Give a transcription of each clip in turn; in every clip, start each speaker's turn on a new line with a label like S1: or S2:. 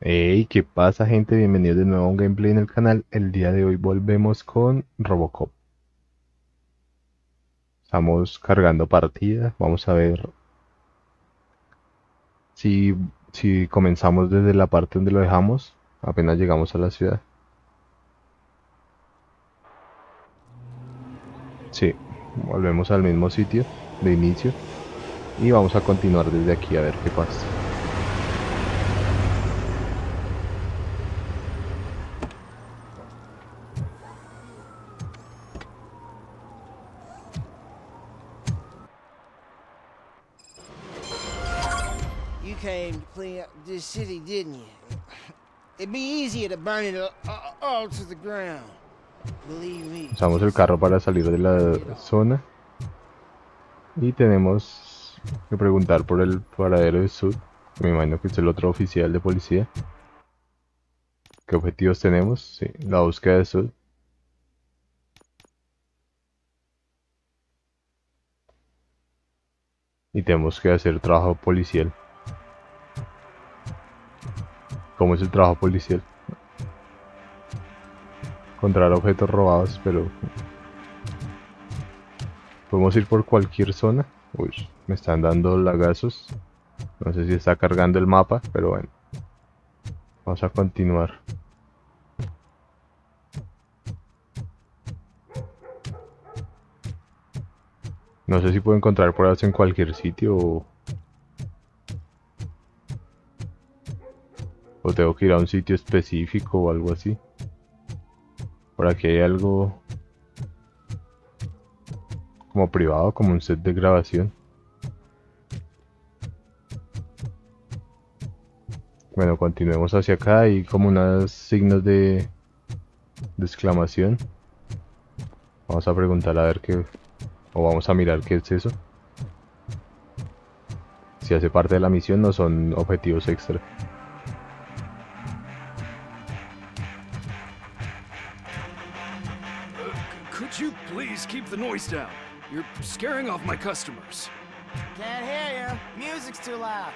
S1: Hey, ¿qué pasa, gente? Bienvenidos de nuevo a un gameplay en el canal. El día de hoy volvemos con RoboCop. Estamos cargando partida. Vamos a ver si, si comenzamos desde la parte donde lo dejamos. Apenas llegamos a la ciudad. Sí, volvemos al mismo sitio de inicio. Y vamos a continuar desde aquí a ver qué pasa.
S2: You came to clean up this city, didn't you? It'd be easier to burn it all to the ground. Believe me,
S1: Usamos el
S2: just
S1: carro para salir de
S2: burn
S1: la
S2: it all.
S1: zona. Y tenemos que preguntar por el paradero de Sud. Me imagino que es el otro oficial de policía. ¿Qué objetivos tenemos? Sí, la búsqueda de Sud. Y tenemos que hacer trabajo policial. ¿Cómo es el trabajo policial? Encontrar objetos robados, pero podemos ir por cualquier zona. Uy, me están dando lagazos. No sé si está cargando el mapa, pero bueno, vamos a continuar. No sé si puedo encontrar pruebas en cualquier sitio o tengo que ir a un sitio específico o algo así. Por aquí hay algo como privado, como un set de grabación. Bueno, continuemos hacia acá y como unos signos de exclamación. Vamos a preguntar a ver qué, o vamos a mirar qué es eso. Si hace parte de la misión, no son objetivos extra.
S3: Could you please keep the noise down? You're scaring off my customers.
S2: Can't hear you. Music's too loud.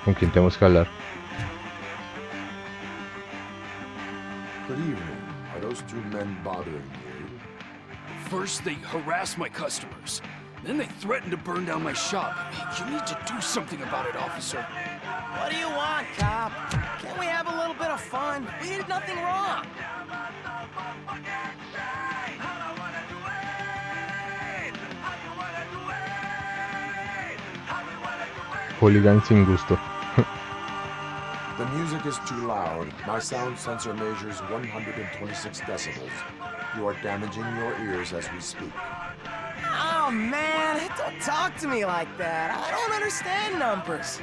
S1: ¿Con quién tenemos que hablar?
S4: Good evening. Are those two men bothering you?
S3: First, they harass my customers. Then they threaten to burn down my shop. You need to do something about it, officer.
S2: What do you want, cop? Can't we have a little bit of fun? We did nothing wrong.
S1: Hooligan sin gusto.
S4: The music is too loud. My sound sensor measures 126 decibels. You are damaging your ears as we speak.
S2: Oh, man, don't talk to me like that. I don't understand numbers.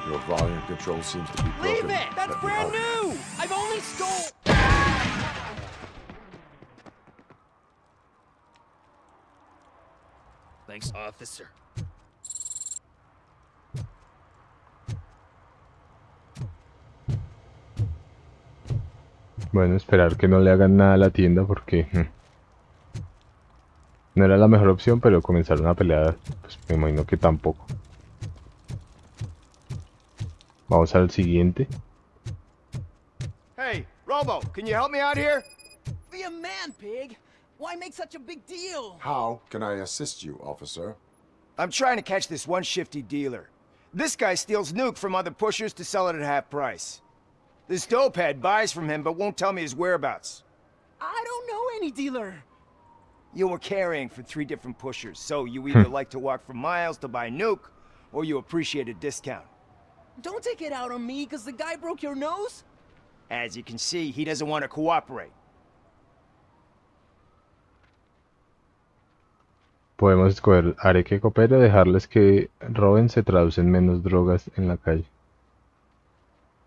S4: Your volume control seems to be broken.
S2: Leave it! That's
S4: Let me
S2: brand
S4: help.
S2: new! I've only stole...
S3: Thanks, officer.
S1: Bueno, esperar que no le hagan nada a la tienda porque no era la mejor opción, pero comenzar una pelea, pues me imagino que tampoco. Vamos al siguiente.
S5: Hey, Robo, can you help me out here?
S2: Be a man, pig! Why make such a big deal?
S4: How can I assist you, officer?
S5: I'm trying to catch this one shifty dealer. This guy steals nuke from other pushers to sell it at half price. This dopehead buys from him but won't tell me his whereabouts.
S2: I don't know any dealer.
S5: You were carrying for 3 different pushers, so you either like to walk for miles to buy nuke, or you appreciate a discount.
S2: Don't take it out on me, because the guy broke your nose?
S5: As you can see, he doesn't want to cooperate.
S1: Podemos escoger haré que coopere o dejarles que roben, se traducen menos drogas en la calle.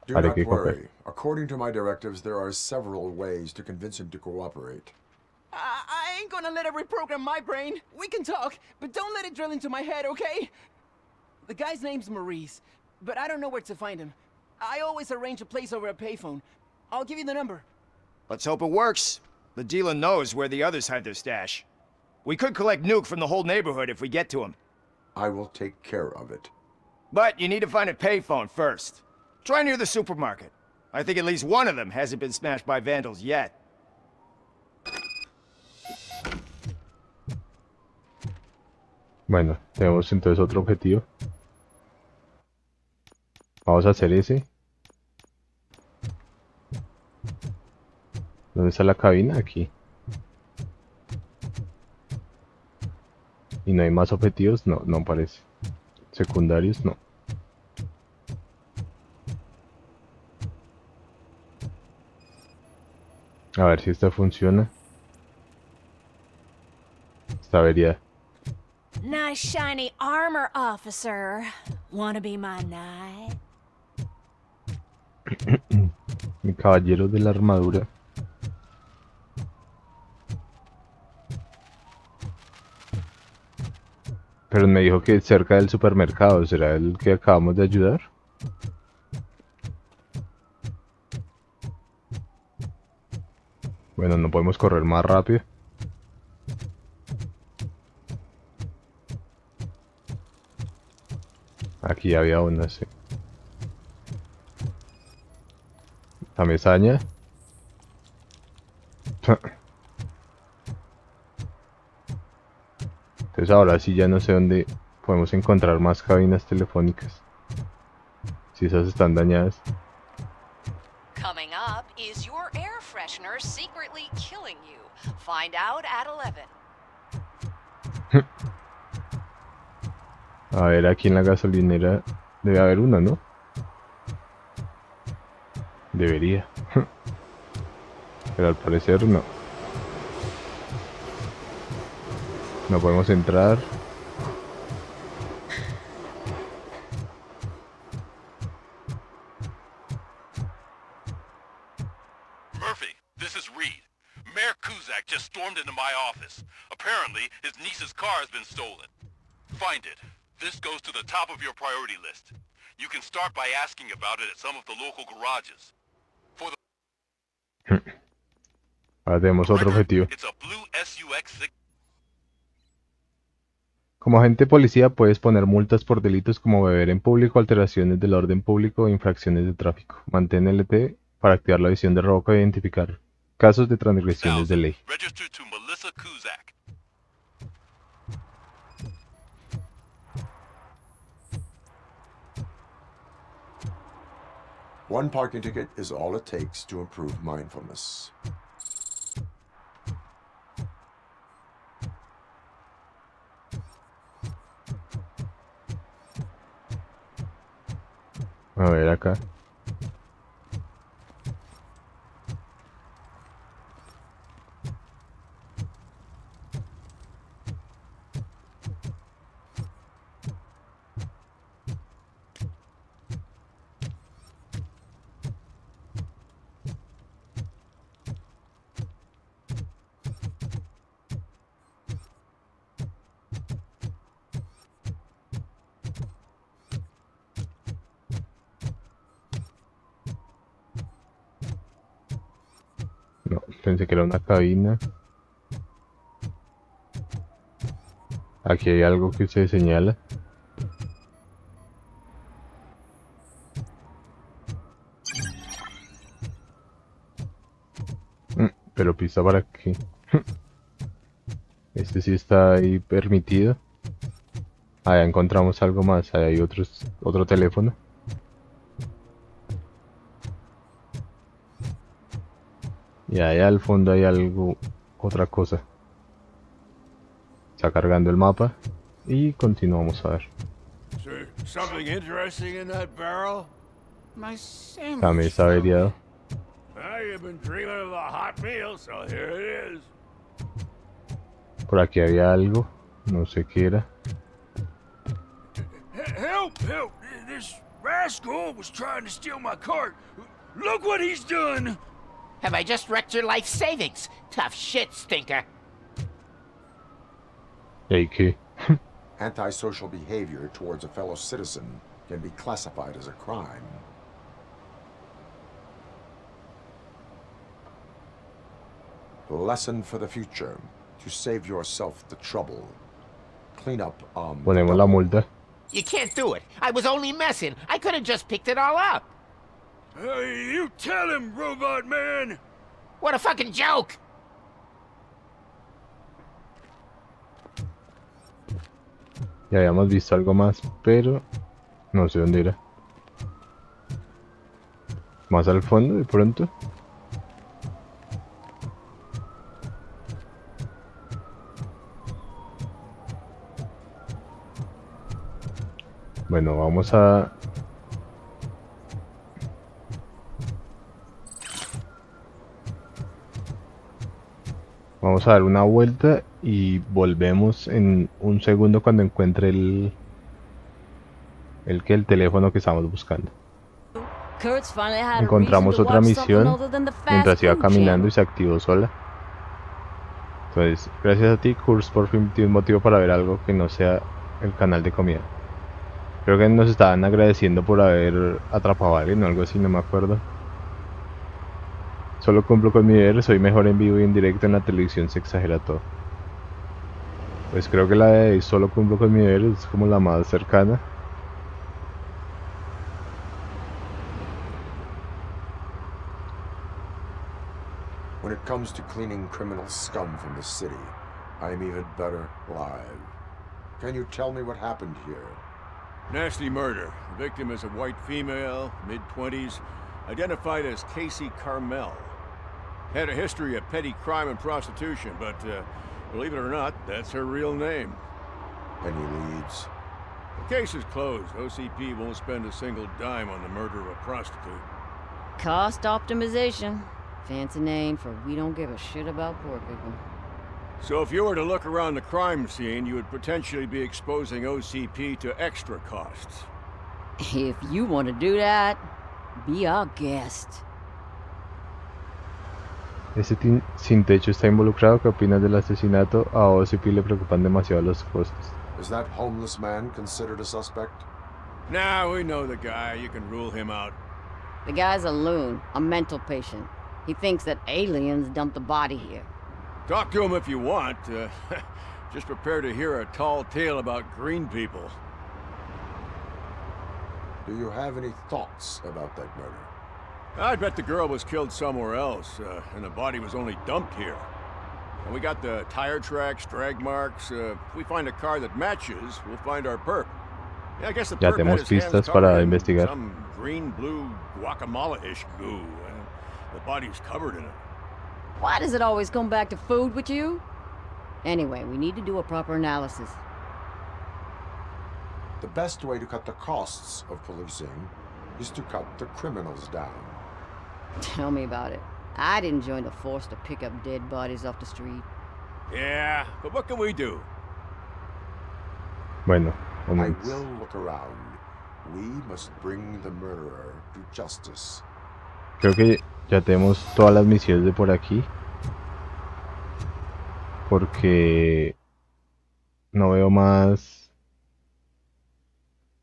S4: Do
S1: Haré
S4: not
S1: que coopere.
S4: worry. According to my directives, there are several ways to convince him to cooperate.
S2: I ain't gonna let it reprogram my brain. We can talk, but don't let it drill into my head, okay? The guy's name's Maurice, but I don't know where to find him. I always arrange a place over a payphone. I'll give you the number.
S5: Let's hope it works. The dealer knows where the others hide their stash. We could collect Nuke from the whole neighborhood if we get to him.
S4: I will take care of it.
S5: But you need to find a payphone first. Try near the supermarket. I think at least one of them hasn't been smashed by vandals yet.
S1: Bueno, tenemos entonces otro objetivo. Vamos a hacer ese. ¿Dónde está la cabina? Aquí. ¿Y no hay más objetivos? No, no parece. Secundarios, no. A ver si esta funciona. Esta avería.
S6: Nice shiny armor, officer. Wanna be my knight?
S1: Mi caballero de la armadura. Pero me dijo que cerca del supermercado. ¿Será el que acabamos de ayudar? Bueno, no podemos correr más rápido. Aquí había una, sí. La mesaña. Entonces ahora sí ya no sé dónde podemos encontrar más cabinas telefónicas. Si esas están dañadas.
S7: Coming up, is your air freshener secretly killing you? Find out at 11.
S1: A ver, aquí en la gasolinera debe haber una, ¿no? Debería. Pero al parecer no. No podemos entrar.
S8: Murphy, this is Reed. Mayor Kuzak just stormed into my office. Apparently, his niece's car has been stolen. Find it. This goes to the top of your priority list. You can start by asking about it at some of the local garages.
S1: Ahora tenemos otro objetivo.
S8: It's a blue SUX.
S1: Como agente policía puedes poner multas por delitos como beber en público, alteraciones del orden público o infracciones de tráfico. Mantén LT para activar la visión de RoboCop e identificar casos de transgresiones de ley.
S8: Registered to Melissa Kuzak.
S4: One parking ticket is all it takes to improve mindfulness.
S1: A ver acá. No, pensé que era una cabina. Aquí hay algo que se señala. Pero pista para qué. Este sí está ahí permitido. Allá encontramos algo más. Ahí hay otro teléfono. Y allá al fondo hay algo, otra cosa. Está cargando el mapa y continuamos a ver.
S3: Something interesting in that barrel?
S2: My sandwich.
S1: La mesa averiado.
S3: You've been dreaming of a hot meal, so here it is.
S1: Por aquí había algo, no sé qué era.
S3: Help! Help! This rascal was trying to steal my cart. Look what he's done!
S2: Have I just wrecked your life savings? Tough shit, stinker.
S1: ¿Y ahí qué?
S4: Antisocial behavior towards a fellow citizen can be classified as a crime. Lesson for the future. To save yourself the trouble. Clean up,
S1: Ponemos la multa.
S9: You can't do it. I was only messing. I could have just picked it all up.
S3: Hey, you tell him, Robot Man!
S9: What a fucking joke!
S1: Ya habíamos visto algo más, pero no sé dónde era. Más al fondo de pronto. Bueno, vamos a... Vamos a dar una vuelta y volvemos en un segundo cuando encuentre el teléfono que estamos buscando. Encontramos otra misión mientras iba caminando y se activó sola. Entonces, gracias a ti, Kurtz, por fin tiene un motivo para ver algo que no sea el canal de comida. Creo que nos estaban agradeciendo por haber atrapado a alguien o algo así, no me acuerdo. Solo cumplo con mi deber, soy mejor en vivo y en directo, en la televisión se exagera todo. Pues creo que la de solo cumplo con mi deber es como la más cercana.
S4: When it comes to cleaning criminal scum from the city, I am even better live. Can you tell me what happened here?
S3: Nasty murder. The victim is a white female, mid-20s, identified as Casey Carmel. Had a history of petty crime and prostitution, but believe it or not, that's her real name.
S4: Any leads?
S3: The case is closed. OCP won't spend a single dime on the murder of a prostitute.
S10: Cost optimization. Fancy name for we don't give a shit about poor people.
S3: So if you were to look around the crime scene, you would potentially be exposing OCP to extra costs.
S10: If you want to do that, be our guest.
S1: Ese sin techo está involucrado. ¿Qué opinas del asesinato? A OCP le preocupan demasiado los costos.
S4: Is that homeless man considered a suspect?
S3: Nah, we know the guy. You can rule him out.
S10: The guy's a loon, a mental patient. He thinks that aliens dumped the body here.
S3: Talk to him if you want. Just prepare to hear a tall tale about green people.
S4: Do you have any thoughts about that murder?
S3: I bet the girl was killed somewhere else, and the body was only dumped here. And we got the tire tracks, drag marks. If we find a car that matches, we'll find our perp. Yeah, I guess the
S1: Ya
S3: perp had
S1: tenemos
S3: his hands
S1: pistas
S3: covered
S1: para
S3: in
S1: investigar.
S3: some green-blue guacamole-ish goo, and the body's covered in it.
S10: Why does it always come back to food with you? Anyway, we need to do a proper analysis.
S4: The best way to cut the costs of policing is to cut the criminals down.
S10: Tell me about it. I didn't join the force to pick up dead bodies off the street.
S3: Yeah, but what can we do?
S1: Bueno,
S4: I
S1: momentos.
S4: will look around. We must bring the murderer to justice.
S1: Creo que ya tenemos todas las misiones de por aquí. Porque no veo más.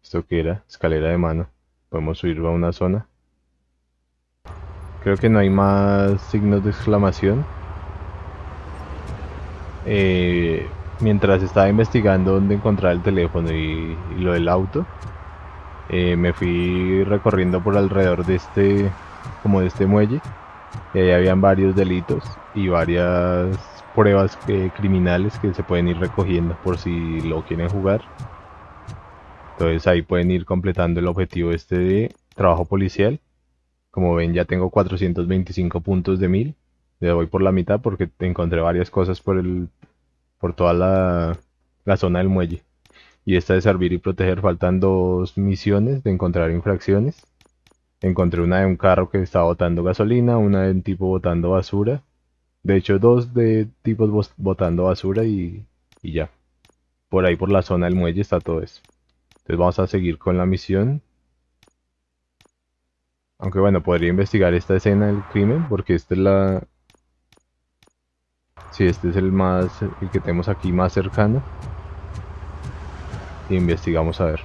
S1: ¿Esto qué era? Escalera de mano. Podemos subir a una zona. Creo que no hay más signos de exclamación. Mientras estaba investigando dónde encontrar el teléfono y lo del auto, me fui recorriendo por alrededor de este muelle. Y ahí habían varios delitos y varias pruebas criminales que se pueden ir recogiendo por si lo quieren jugar. Entonces ahí pueden ir completando el objetivo de trabajo policial. Como ven, ya tengo 425 puntos de 1000. Le voy por la mitad porque encontré varias cosas por toda la zona del muelle. Y esta de servir y proteger, faltan 2 misiones de encontrar infracciones. Encontré una de un carro que estaba botando gasolina, una de un tipo botando basura. De hecho, 2 de tipos botando basura y ya. Por ahí por la zona del muelle está todo eso. Entonces vamos a seguir con la misión. Aunque bueno, podría investigar esta escena del crimen porque esta es la... Sí, este es el que tenemos aquí más cercano. Y investigamos a ver.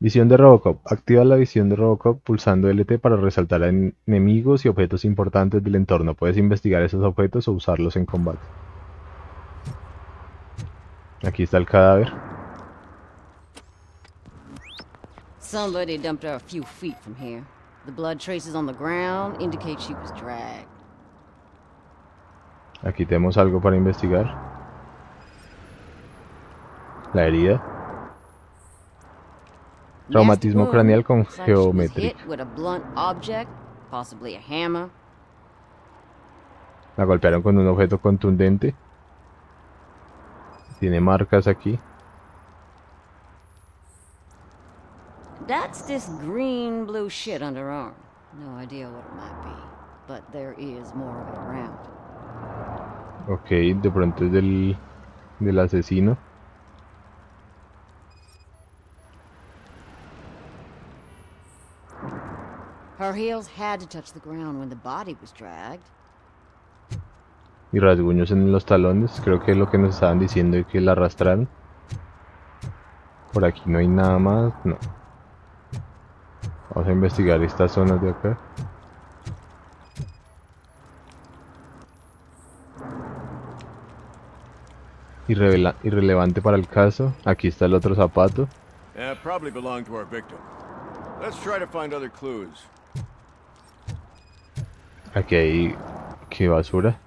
S1: Visión de RoboCop. Activa la visión de RoboCop pulsando LT para resaltar a enemigos y objetos importantes del entorno. Puedes investigar esos objetos o usarlos en combate. Aquí está el cadáver.
S10: Somebody dumped her a few feet from here. The blood traces on the ground indicate she was dragged.
S1: Aquí tenemos algo para investigar. La herida. Traumatismo
S10: Nasty
S1: craneal
S10: wound.
S1: con
S10: Looks like she was
S1: geometría.
S10: hit with a blunt object, possibly a hammer.
S1: La golpearon con un objeto contundente. Tiene marcas aquí.
S10: That's this green blue shit under her arm. No idea what it might be, but there is more of it around.
S1: Ok, de pronto es del asesino.
S10: Her heels had to touch the ground when the body was dragged.
S1: Y rasguños en los talones. Creo que es lo que nos estaban diciendo y que la arrastraron. Por aquí no hay nada más. No. Vamos a investigar estas zonas de acá. Irrelevante para el caso. Aquí está el otro zapato.
S3: Probably belonged to our victim. Let's try to find other clues.
S1: Aquí hay... ¿Qué basura?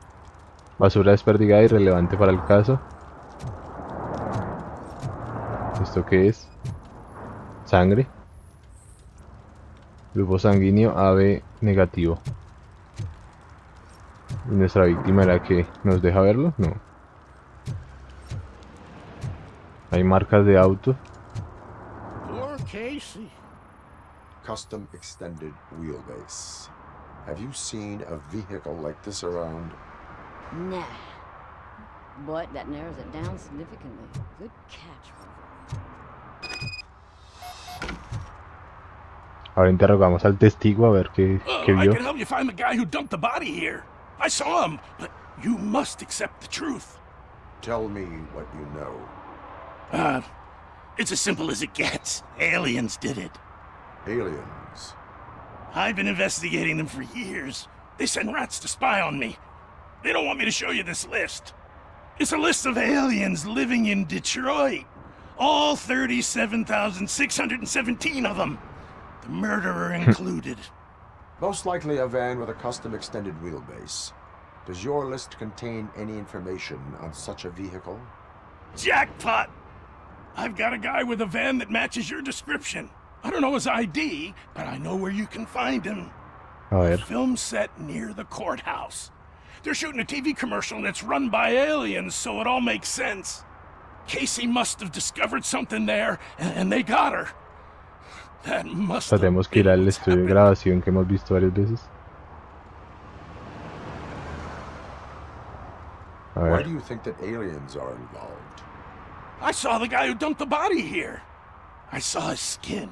S1: Basura desperdigada irrelevante para el caso. ¿Esto qué es? Sangre. Grupo sanguíneo AB negativo. ¿Y nuestra víctima era que nos deja verlo? No. Hay marcas de auto.
S3: Poor Casey.
S4: Custom extended wheelbase. Have you seen a vehicle like this around?
S10: Nah. But that narrows it down significantly. Good catch, Rover.
S1: Ahora interrogamos al testigo a ver qué
S8: I
S1: vio.
S8: can help you find the guy who dumped the body here. I saw him, but you must accept the truth.
S4: Tell me what you know.
S8: It's as simple as it gets. Aliens did it.
S4: Aliens.
S8: I've been investigating them for years. They send rats to spy on me. They don't want me to show you this list. It's a list of aliens living in Detroit. All 37,617 of them. The murderer included.
S4: Most likely a van with a custom extended wheelbase. Does your list contain any information on such a vehicle?
S8: Jackpot! I've got a guy with a van that matches your description. I don't know his ID, but I know where you can find him.
S1: A ver.
S8: Film set near the courthouse. They're shooting a TV commercial and it's run by aliens, so it all makes sense. Casey must have discovered something there, and they got her. That must have
S1: Tenemos que ir
S8: been
S1: al
S8: what's
S1: estudio de
S8: happened.
S1: grabación que hemos visto varias veces. A
S4: Why
S1: ver.
S4: do you think that aliens are involved?
S8: I saw the guy who dumped the body here. I saw his skin.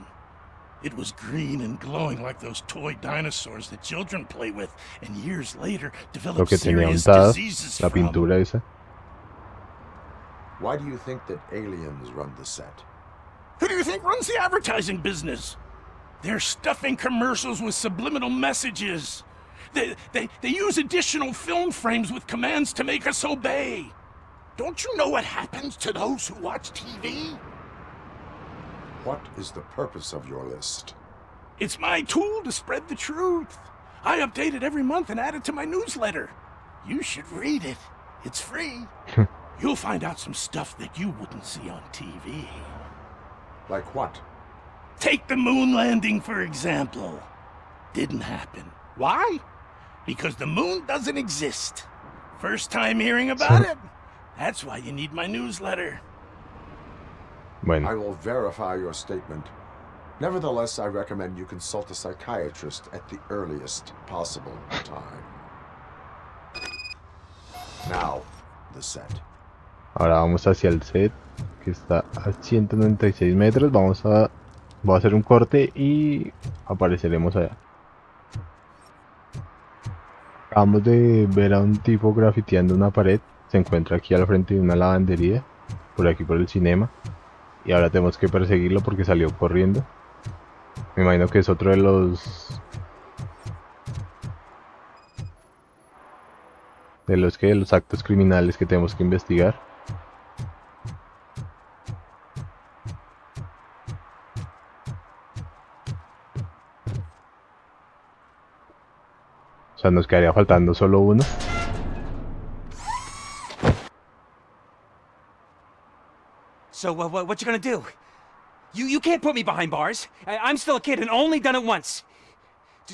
S8: It was green and glowing like those toy dinosaurs that children play with, and years later
S1: Lo
S8: develop
S1: que tenía
S8: serious
S1: untada,
S8: diseases
S1: la
S8: from.
S1: pintura esa.
S4: Why do you think that aliens run the set?
S8: Who do you think runs the advertising business? They're stuffing commercials with subliminal messages. They use additional film frames with commands to make us obey. Don't you know what happens to those who watch TV?
S4: What is the purpose of your list?
S8: It's my tool to spread the truth. I update it every month and add it to my newsletter. You should read it. It's free. You'll find out some stuff that you wouldn't see on TV.
S4: Like what?
S8: Take the moon landing, for example. Didn't happen. Why? Because the moon doesn't exist. First time hearing about it? That's why you need my newsletter.
S1: Bueno,
S4: I will verify your statement. Nevertheless, I recommend you consult a psychiatrist at the earliest possible time. Now, the set.
S1: ahora vamos hacia el set que está a 196 metros. Voy a hacer un corte y apareceremos allá. Acabamos de ver a un tipo grafiteando una pared. Se encuentra aquí al frente de una lavandería. Por aquí por el cinema. Y ahora tenemos que perseguirlo porque salió corriendo. Me imagino que es otro de los... de los actos criminales que tenemos que investigar. O sea, nos quedaría faltando solo uno.
S2: So, what you gonna do? You can't put me behind bars. I'm still a kid and only done it once.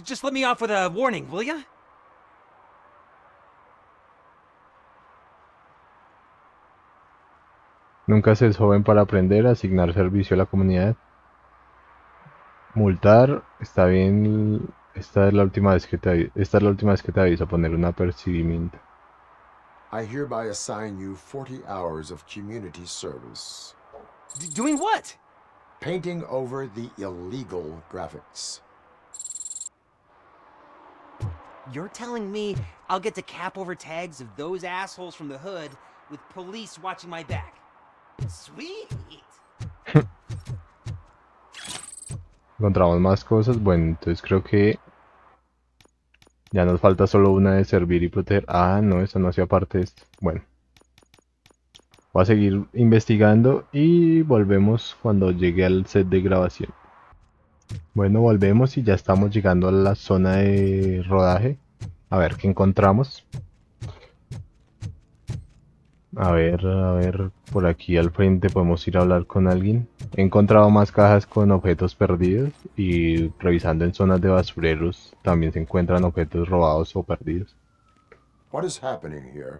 S2: Just let me off with a warning, will ya?
S1: Nunca se es joven para aprender, asignar servicio a la comunidad. Multar, está bien. Esta es la última vez que te aviso, poner un apercibimiento.
S4: I hereby assign you 40 hours of community service.
S2: Doing what?
S4: Painting over the illegal graphics.
S2: You're telling me I'll get to cap over tags of those assholes from the hood with police watching my back? Sweet!
S1: Encontramos más cosas. Bueno, entonces creo que ya nos falta solo una de servir y proteger. Ah, no, esa no hacía parte de esto. Bueno, voy a seguir investigando y volvemos cuando llegue al set de grabación. Bueno, volvemos y ya estamos llegando a la zona de rodaje. A ver qué encontramos. A ver, por aquí al frente podemos ir a hablar con alguien. He encontrado más cajas con objetos perdidos y revisando en zonas de basureros también se encuentran objetos robados o perdidos.
S4: What is happening here?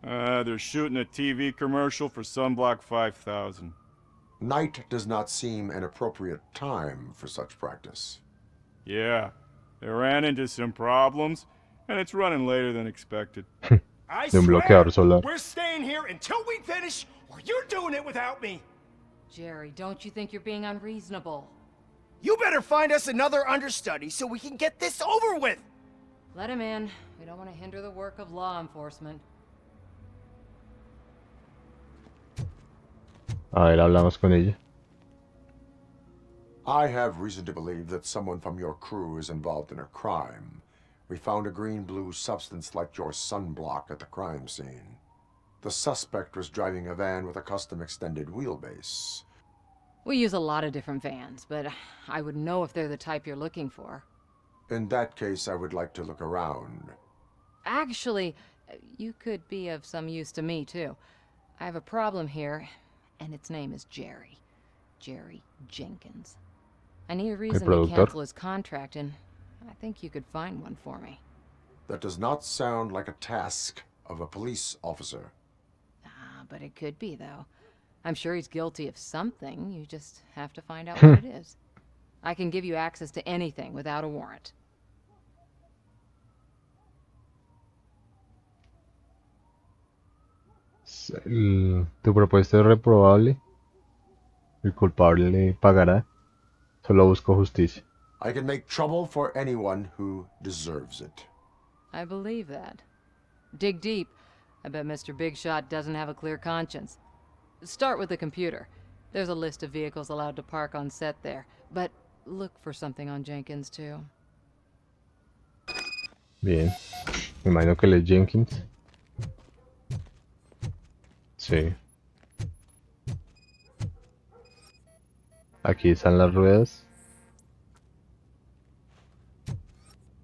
S11: They're shooting a TV commercial for Sunblock 5000.
S4: Night does not seem an appropriate time for such practice.
S11: Yeah, they ran into some problems, and it's running later than expected.
S1: De un bloqueador solar.
S5: We're staying here until we finish, or you're doing it without me.
S10: Jerry, don't you think you're being unreasonable?
S5: You better find us another understudy so we can get this over with.
S10: Let him in. We don't want to hinder the work of law enforcement.
S1: A ver, hablamos con ella.
S4: I have reason to believe that someone from your crew is involved in a crime. We found a green-blue substance like your sunblock at the crime scene. The suspect was driving a van with a custom extended wheelbase.
S10: We use a lot of different vans, but I wouldn't know if they're the type you're looking for.
S4: In that case, I would like to look around.
S10: Actually, you could be of some use to me, too. I have a problem here, and its name is Jerry. Jerry Jenkins. I need a reason to cancel his contract, and I think you could find one for me.
S4: That does not sound like a task of a police officer.
S10: Ah, but it could be, though. I'm sure he's guilty of something. You just have to find out what it is. I can give you access to anything without a warrant.
S1: Tu propuesta es reprobable. El culpable pagará. Solo busco justicia.
S4: I can make trouble for anyone who deserves it.
S10: I believe that. Dig deep. I bet Mr. Big Shot doesn't have a clear conscience. Start with the computer. There's a list of vehicles allowed to park on set there. But look for something on Jenkins, too.
S1: Bien. Me imagino que él es Jenkins. Sí. Aquí están las ruedas.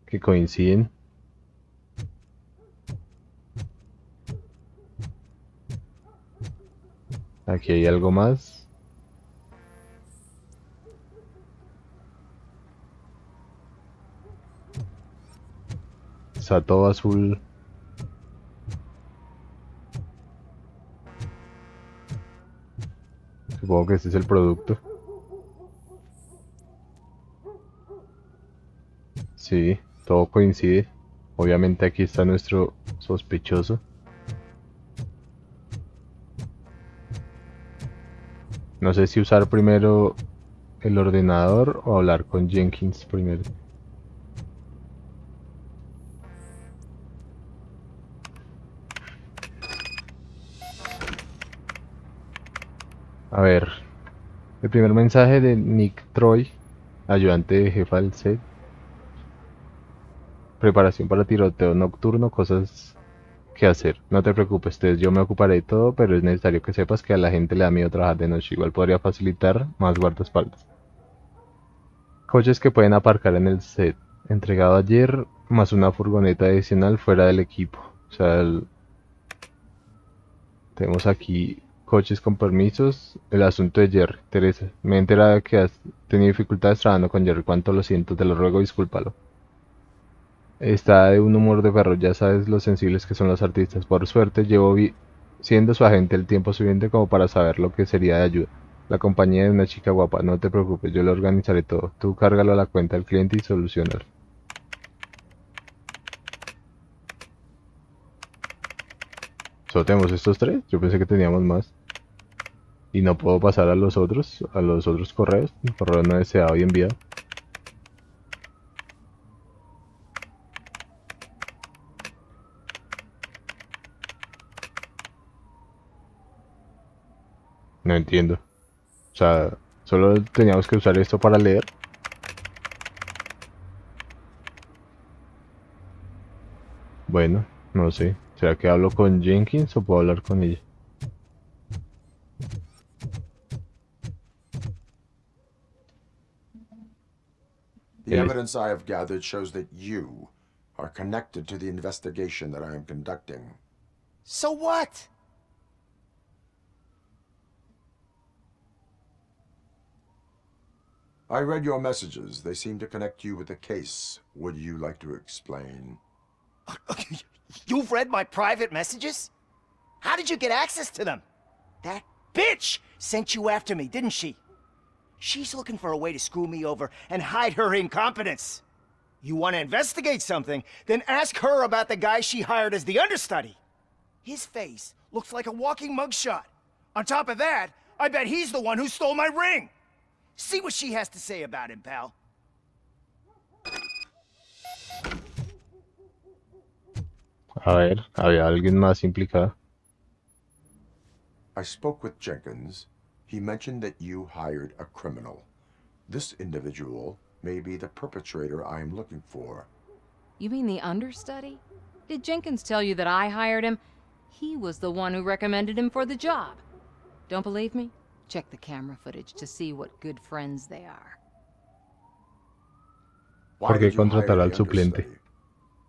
S1: Que coinciden. Aquí hay algo más. Está todo azul. Supongo que este es el producto. Sí, todo coincide. Obviamente aquí está nuestro sospechoso. No sé si usar primero el ordenador o hablar con Jenkins primero. A ver, El primer mensaje de Nick Troy, ayudante de jefa del set. Preparación para tiroteo nocturno, cosas que hacer. No te preocupes, Tess, yo me ocuparé de todo, pero es necesario que sepas que a la gente le da miedo trabajar de noche. Igual podría facilitar más guardaespaldas. Coches que pueden aparcar en el set. Entregado ayer, más una furgoneta adicional fuera del equipo. O sea, tenemos aquí coches con permisos. El asunto de Jerry. Teresa, me he enterado de que has tenido dificultades trabajando con Jerry. Cuánto lo siento, te lo ruego, discúlpalo. Está de un humor de perro, ya sabes lo sensibles que son los artistas. Por suerte, llevo siendo su agente el tiempo suficiente como para saber lo que sería de ayuda. La compañía de una chica guapa, no te preocupes, yo lo organizaré todo. Tú cárgalo a la cuenta del cliente y solucionalo. ¿Solo tenemos estos tres? Yo pensé que teníamos más. Y no puedo pasar a los otros correos. El correo no deseado y enviado. No entiendo. O sea, solo teníamos que usar esto para leer. Bueno, no sé. ¿Será que hablo con Jenkins o puedo hablar con ella?
S4: The evidence I have gathered shows that you are connected to the investigation that I am conducting.
S5: So what?
S4: I read your messages. They seem to connect you with the case. Would you like to explain?
S5: You've read my private messages? How did you get access to them? That bitch sent you after me, didn't she? She's looking for a way to screw me over and hide her incompetence. You want to investigate something, then ask her about the guy she hired as the understudy. His face looks like a walking mugshot. On top of that, I bet he's the one who stole my ring. See what she has to say about him, pal.
S1: A ver, ¿había alguien más implicado?
S4: I spoke with Jenkins. He mentioned that you hired a criminal. This individual may be the perpetrator I am looking for.
S10: You mean the understudy? Did Jenkins tell you that I hired him? He was the one who recommended him for the job. Don't believe me? Check the camera footage to see what good friends they are.
S1: ¿Por qué contratar al suplente?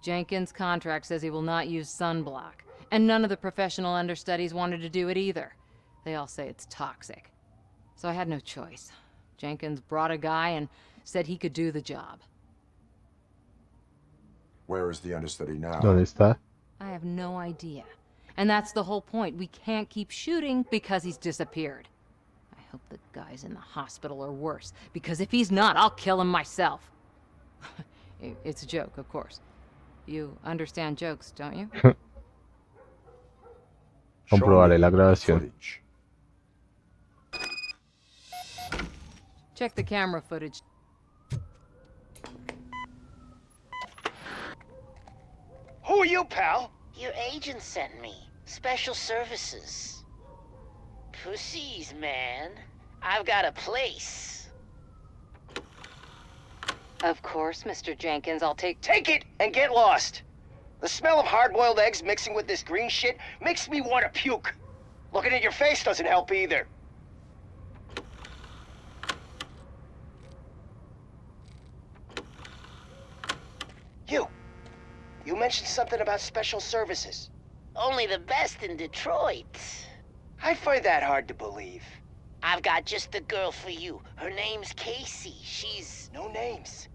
S10: Jenkins' contract says he will not use sunblock, and none of the professional understudies wanted to do it either. They all say it's toxic. So I had no choice. Jenkins brought a guy and said he could do the job.
S4: Where is the understudy now?
S1: ¿Dónde está?
S10: I have no idea. And that's the whole point. We can't keep shooting because he's disappeared. I hope the guy's in the hospital or worse, because if he's not, I'll kill him myself. It's a joke, of course. You understand jokes, don't you?
S1: Comprobaré la grabación.
S10: Check the camera footage.
S5: Who are you, pal?
S12: Your agent sent me. Special services. Pussies, man. I've got a place.
S10: Of course, Mr. Jenkins, I'll take
S5: it and get lost. The smell of hard-boiled eggs mixing with this green shit makes me want to puke. Looking at your face doesn't help either. You mentioned something about special services.
S12: Only the best in Detroit.
S5: I find that hard to believe.
S12: I've got just the girl for you. Her name's Casey. She's...
S5: No names.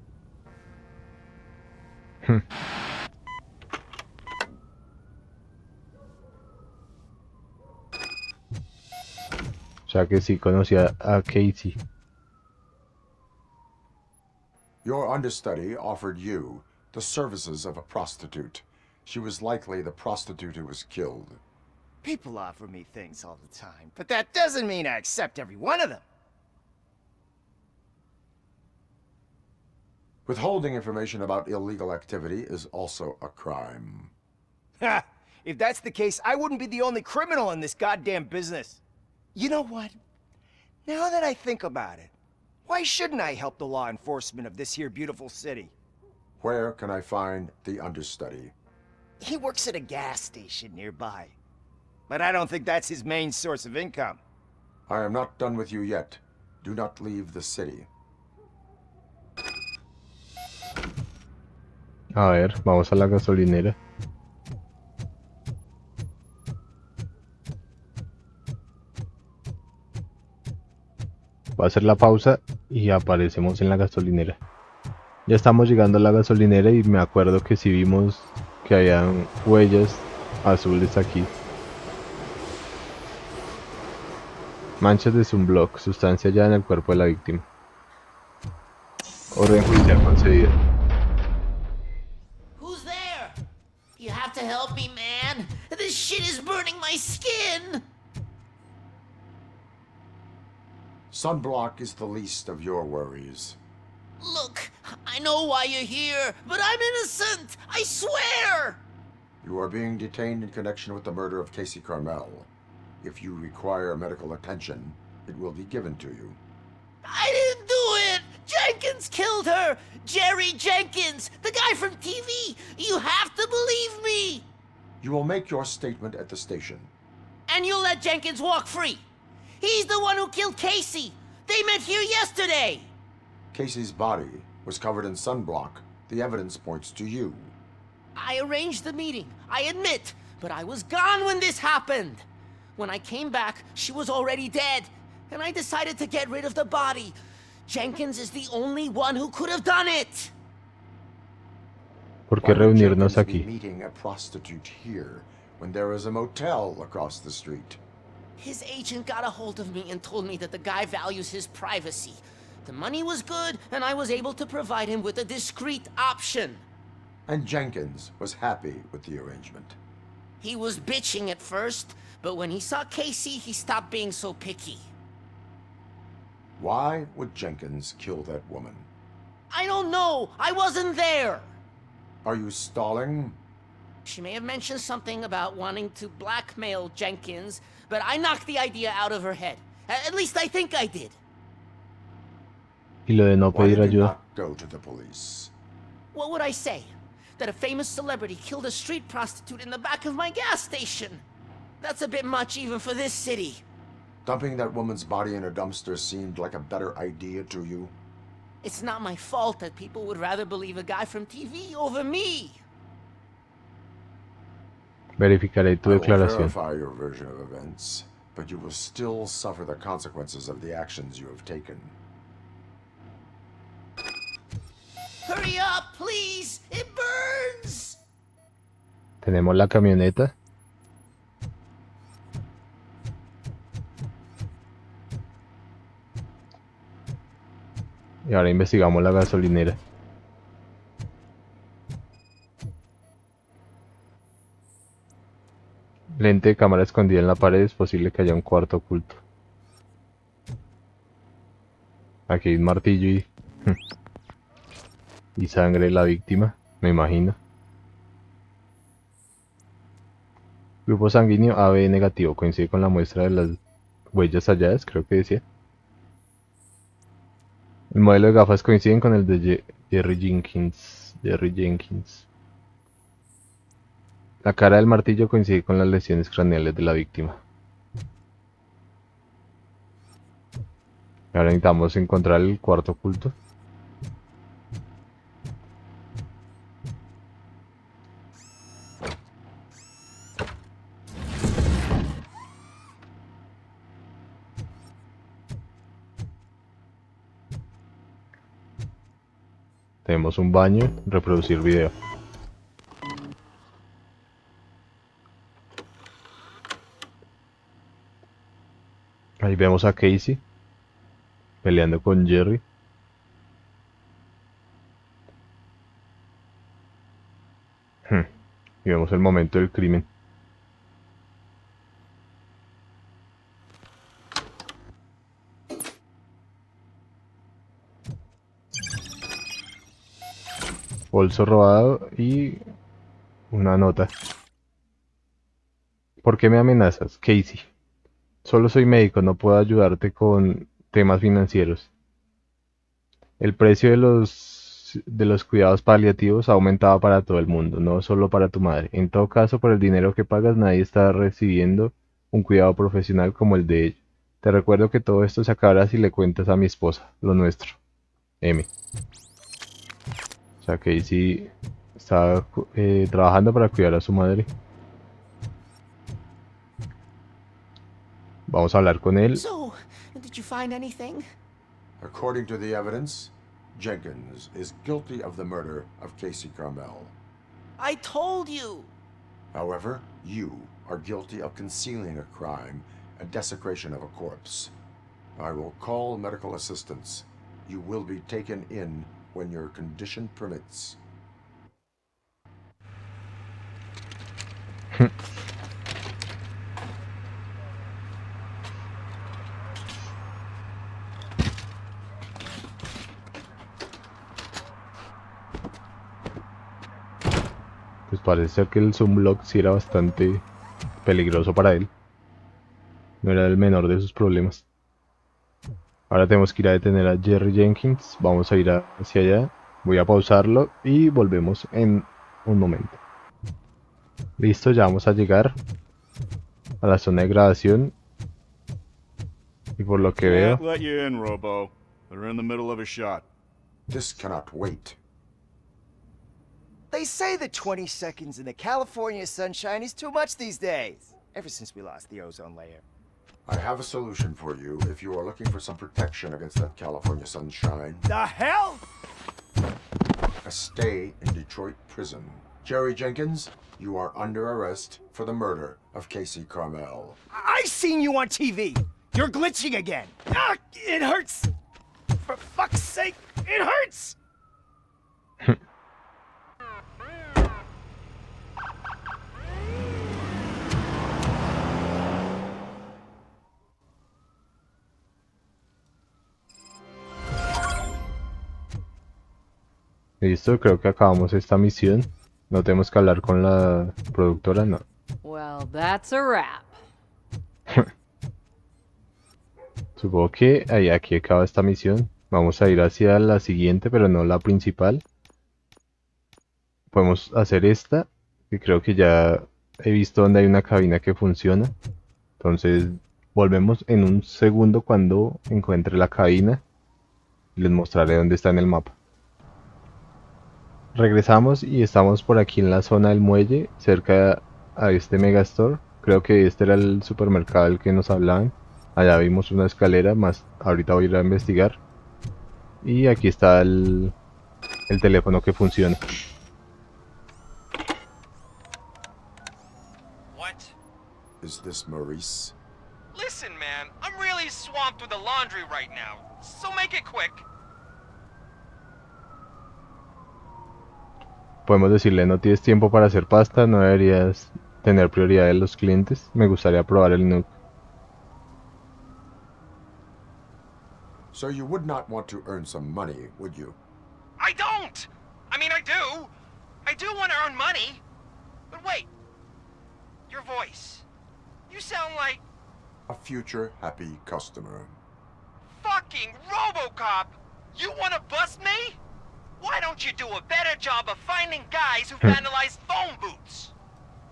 S1: O sea que sí conocía a Casey.
S4: Your understudy offered you the services of a prostitute. She was likely the prostitute who was killed.
S5: People offer me things all the time, but that doesn't mean I accept every one of them.
S4: Withholding information about illegal activity is also a crime.
S5: Ha! If that's the case, I wouldn't be the only criminal in this goddamn business. You know what? Now that I think about it, why shouldn't I help the law enforcement of this here beautiful city?
S4: Where can I find the understudy?
S5: He works at a gas station nearby. But I don't think that's his main source of income.
S4: I am not done with you yet. Do not leave the city.
S1: A ver, vamos a la gasolinera. Va a hacer la pausa y aparecemos en la gasolinera. Ya estamos llegando a la gasolinera y me acuerdo que sí vimos que habían huellas azules aquí. Manchas de sunblock, sustancia hallada en el cuerpo de la víctima. Orden judicial concedida.
S9: Who's there? You have to help me, man. This shit is burning my skin.
S4: Sunblock is the least of your worries.
S9: Look, I know why you're here, but I'm innocent. I swear.
S4: You are being detained in connection with the murder of Casey Carmel. If you require medical attention, it will be given to you.
S9: I didn't do it. Jenkins killed her. Jerry Jenkins, the guy from TV. You have to believe me.
S4: You will make your statement at the station.
S9: And you'll let Jenkins walk free. He's the one who killed Casey. They met here yesterday.
S4: Casey's body was covered in sunblock. The evidence points to you.
S9: I arranged the meeting, I admit, but I was gone when this happened. When I came back, she was already dead, and I decided to get rid of the body. Jenkins is the only one who could have done it.
S1: ¿Por qué
S4: Why would
S1: reunirnos
S4: Jenkins be
S1: aquí?
S4: meeting a prostitute here when there is a motel across the street?
S9: His agent got a hold of me and told me that the guy values his privacy. The money was good, and I was able to provide him with a discreet option.
S4: And Jenkins was happy with the arrangement.
S9: He was bitching at first, but when he saw Casey, he stopped being so picky.
S4: Why would Jenkins kill that woman?
S9: I don't know. I wasn't there.
S4: Are you stalling?
S9: She may have mentioned something about wanting to blackmail Jenkins, but I knocked the idea out of her head. At least I think I did.
S1: Y lo de no
S4: Why
S1: pedir
S4: did you
S1: ayuda.
S4: not go to the police?
S9: What would I say? That a famous celebrity killed a street prostitute in the back of my gas station? That's a bit much even for this city.
S4: Dumping that woman's body in a dumpster seemed like a better idea to you?
S9: It's not my fault that people would rather believe a guy from TV over me.
S1: Verificaré tu
S4: I will
S1: declaración.
S4: verify your version of events, but you will still suffer the consequences of the actions you have taken.
S9: Hurry up, please! It burns!
S1: Tenemos la camioneta. Y ahora investigamos la gasolinera. Lente de cámara escondida en la pared, es posible que haya un cuarto oculto. Aquí hay un martillo y sangre de la víctima, me imagino. Grupo sanguíneo AB negativo, coincide con la muestra de las huellas halladas, creo que decía. El modelo de gafas coinciden con el de Jerry Jenkins. La cara del martillo coincide con las lesiones craneales de la víctima. Ahora necesitamos encontrar el cuarto oculto. Tenemos un baño, reproducir video. Ahí vemos a Casey peleando con Jerry. Y vemos el momento del crimen. Bolso robado y una nota. ¿Por qué me amenazas, Casey? Solo soy médico, no puedo ayudarte con temas financieros. El precio de los cuidados paliativos ha aumentado para todo el mundo, no solo para tu madre. En todo caso, por el dinero que pagas, nadie está recibiendo un cuidado profesional como el de ella. Te recuerdo que todo esto se acabará si le cuentas a mi esposa, lo nuestro, M. O sea que Casey está trabajando para cuidar a su madre. Vamos a hablar con él.
S9: So, did you find anything?
S4: According to the evidence, Jenkins is guilty of the murder of Casey Carmel.
S9: I told you.
S4: However, you are guilty of concealing a crime and desecration of a corpse. I will call medical assistance. You will be taken in when your condition permits.
S1: Pues parece ser que el Zoom sí era bastante peligroso para él. No era el menor de sus problemas. Ahora tenemos que ir a detener a Jerry Jenkins. Vamos a ir hacia allá. Voy a pausarlo y volvemos en un momento. Listo, ya vamos a llegar a la zona de grabación. Y por lo que veo...
S11: Can't let you in, Robo. They're in the middle of a shot.
S4: This cannot wait.
S5: They say that 20 seconds in the California sunshine is too much these days. Ever since we lost the ozone layer.
S4: I have a solution for you if you are looking for some protection against that California sunshine.
S5: The hell?
S4: A stay in Detroit prison. Jerry Jenkins, you are under arrest for the murder of Casey Carmel.
S5: I've seen you on TV. You're glitching again. Ah, it hurts. For fuck's sake, it hurts.
S1: Listo, creo que acabamos esta misión. No tenemos que hablar con la productora, no.
S10: Well, that's a wrap.
S1: Supongo que aquí acaba esta misión. Vamos a ir hacia la siguiente, pero no la principal. Podemos hacer esta, que creo que ya he visto donde hay una cabina que funciona. Entonces volvemos en un segundo cuando encuentre la cabina. Y les mostraré dónde está en el mapa. Regresamos y estamos por aquí en la zona del muelle, cerca a este megastore. Creo que este era el supermercado del que nos hablaban. Allá vimos una escalera, más ahorita voy a ir a investigar. Y aquí está el teléfono que funciona.
S13: What?
S4: Is this Maurice?
S13: Listen, man, I'm really swamped with the laundry right now, so make it quick.
S1: Podemos decirle, no tienes tiempo para hacer pasta, no deberías tener prioridad en los clientes. Me gustaría probar el nuke.
S4: So you would not want to earn some money, would you?
S13: I don't! I mean, I do. I do want to earn money. But wait. Your voice. You sound like...
S4: A future happy customer.
S13: Fucking RoboCop! You want to bust me? Why don't you do a better job of finding guys who vandalize phone booths?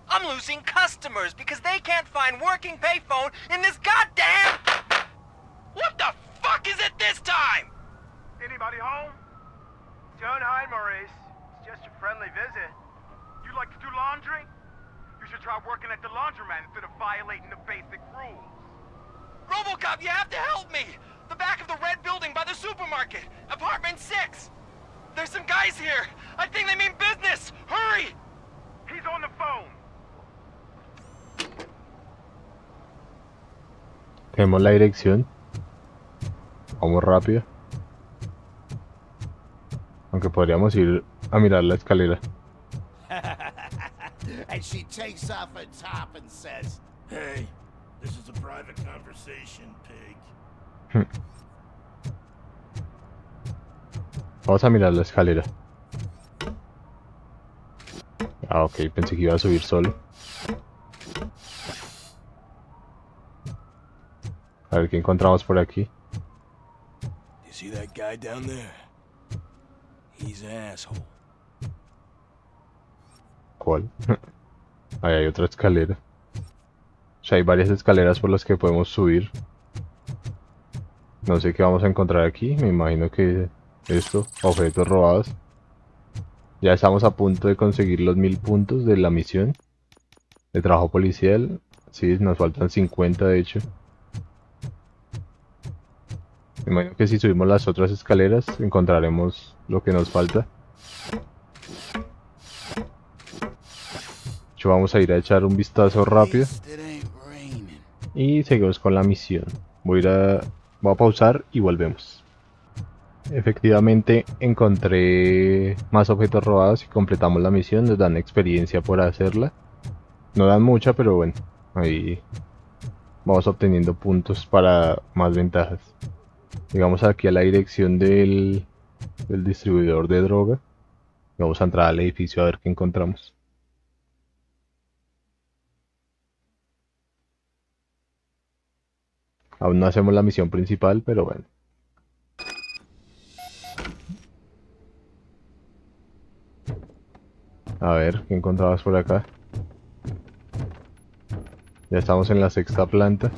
S13: I'm losing customers because they can't find working payphone in this goddamn... What the fuck is it this time?
S14: Anybody home? Don't hide, Maurice. It's just a friendly visit. You like to do laundry? You should try working at the laundromat instead of violating the basic rules.
S13: RoboCop, you have to help me! The back of the red building by the supermarket. Apartment 6. There's some guys here. I think they mean business. Hurry!
S14: He's on the phone.
S1: Tenemos la dirección. Vamos rápido. Aunque podríamos ir a mirar la escalera.
S15: And she takes off her top and says, "Hey, this is a private conversation, pig."
S1: Vamos a mirar la escalera. Ah, ok, pensé que iba a subir solo. A ver qué encontramos por aquí.
S15: See that guy down there? He's an asshole.
S1: ¿Cuál? Ahí hay otra escalera. O sea, hay varias escaleras por las que podemos subir. No sé qué vamos a encontrar aquí. Me imagino que esto, objetos robados. Ya estamos a punto de conseguir los 1000 puntos de la misión de trabajo policial. Sí, nos faltan 50 de hecho. Me imagino que si subimos las otras escaleras encontraremos lo que nos falta. De hecho, vamos a ir a echar un vistazo rápido. Y seguimos con la misión. Voy a pausar y volvemos. Efectivamente encontré más objetos robados y completamos la misión. Nos dan experiencia por hacerla. No dan mucha, pero bueno, ahí vamos obteniendo puntos para más ventajas. Llegamos aquí a la dirección del distribuidor de droga. Vamos a entrar al edificio a ver qué encontramos. Aún no hacemos la misión principal, pero bueno. A ver, ¿qué encontrabas por acá? Ya estamos en la 6ª planta.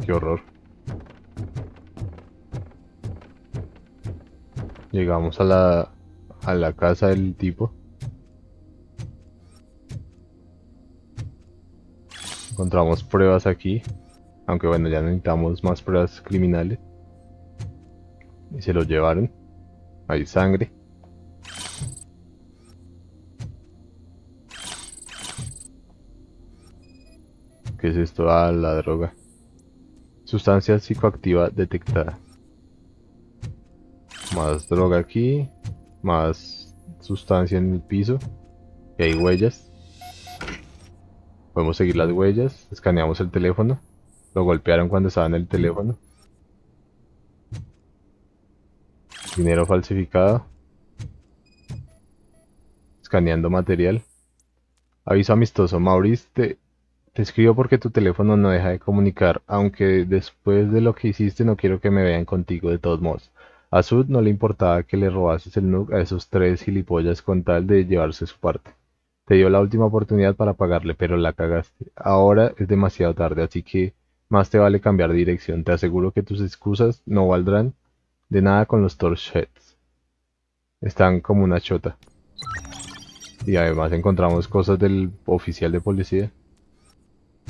S1: Qué horror. Llegamos a la casa del tipo. Encontramos pruebas aquí. Aunque bueno, ya necesitamos más pruebas criminales. Y se lo llevaron. Hay sangre. ¿Qué es esto? Ah, la droga. Sustancia psicoactiva detectada. Más droga aquí. Más sustancia en el piso. Y hay huellas. Podemos seguir las huellas. Escaneamos el teléfono. Lo golpearon cuando estaba en el teléfono. Dinero falsificado. Escaneando material. Aviso amistoso. Maurice, te escribo porque tu teléfono no deja de comunicar. Aunque después de lo que hiciste no quiero que me vean contigo de todos modos. A Sud no le importaba que le robases el NUC a esos 3 gilipollas con tal de llevarse su parte. Te dio la última oportunidad para pagarle, pero la cagaste. Ahora es demasiado tarde, así que más te vale cambiar de dirección. Te aseguro que tus excusas no valdrán de nada con los Torchheads. Están como una chota. Y además encontramos cosas del oficial de policía.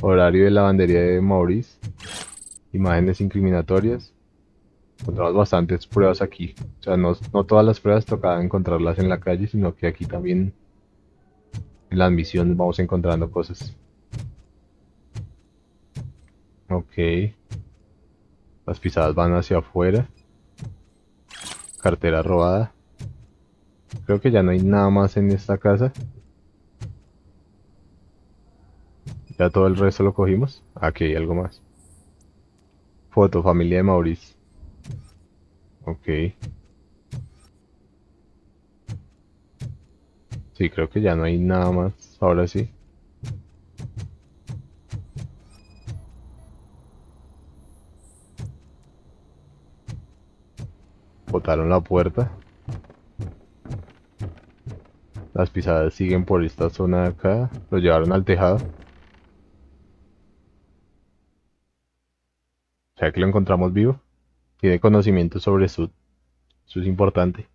S1: Horario de lavandería de Maurice. Imágenes incriminatorias. Encontramos bastantes pruebas aquí. O sea, no todas las pruebas tocaba encontrarlas en la calle, sino que aquí también en las misiones vamos encontrando cosas. Ok. Las pisadas van hacia afuera. Cartera robada. Creo que ya no hay nada más en esta casa. Ya todo el resto lo cogimos. Aquí hay algo más. Foto, familia de Maurice. Ok. Sí, creo que ya no hay nada más. Ahora sí. Botaron la puerta. Las pisadas siguen por esta zona de acá. Lo llevaron al tejado. O sea que lo encontramos vivo. Tiene conocimiento sobre Sud. Eso es importante.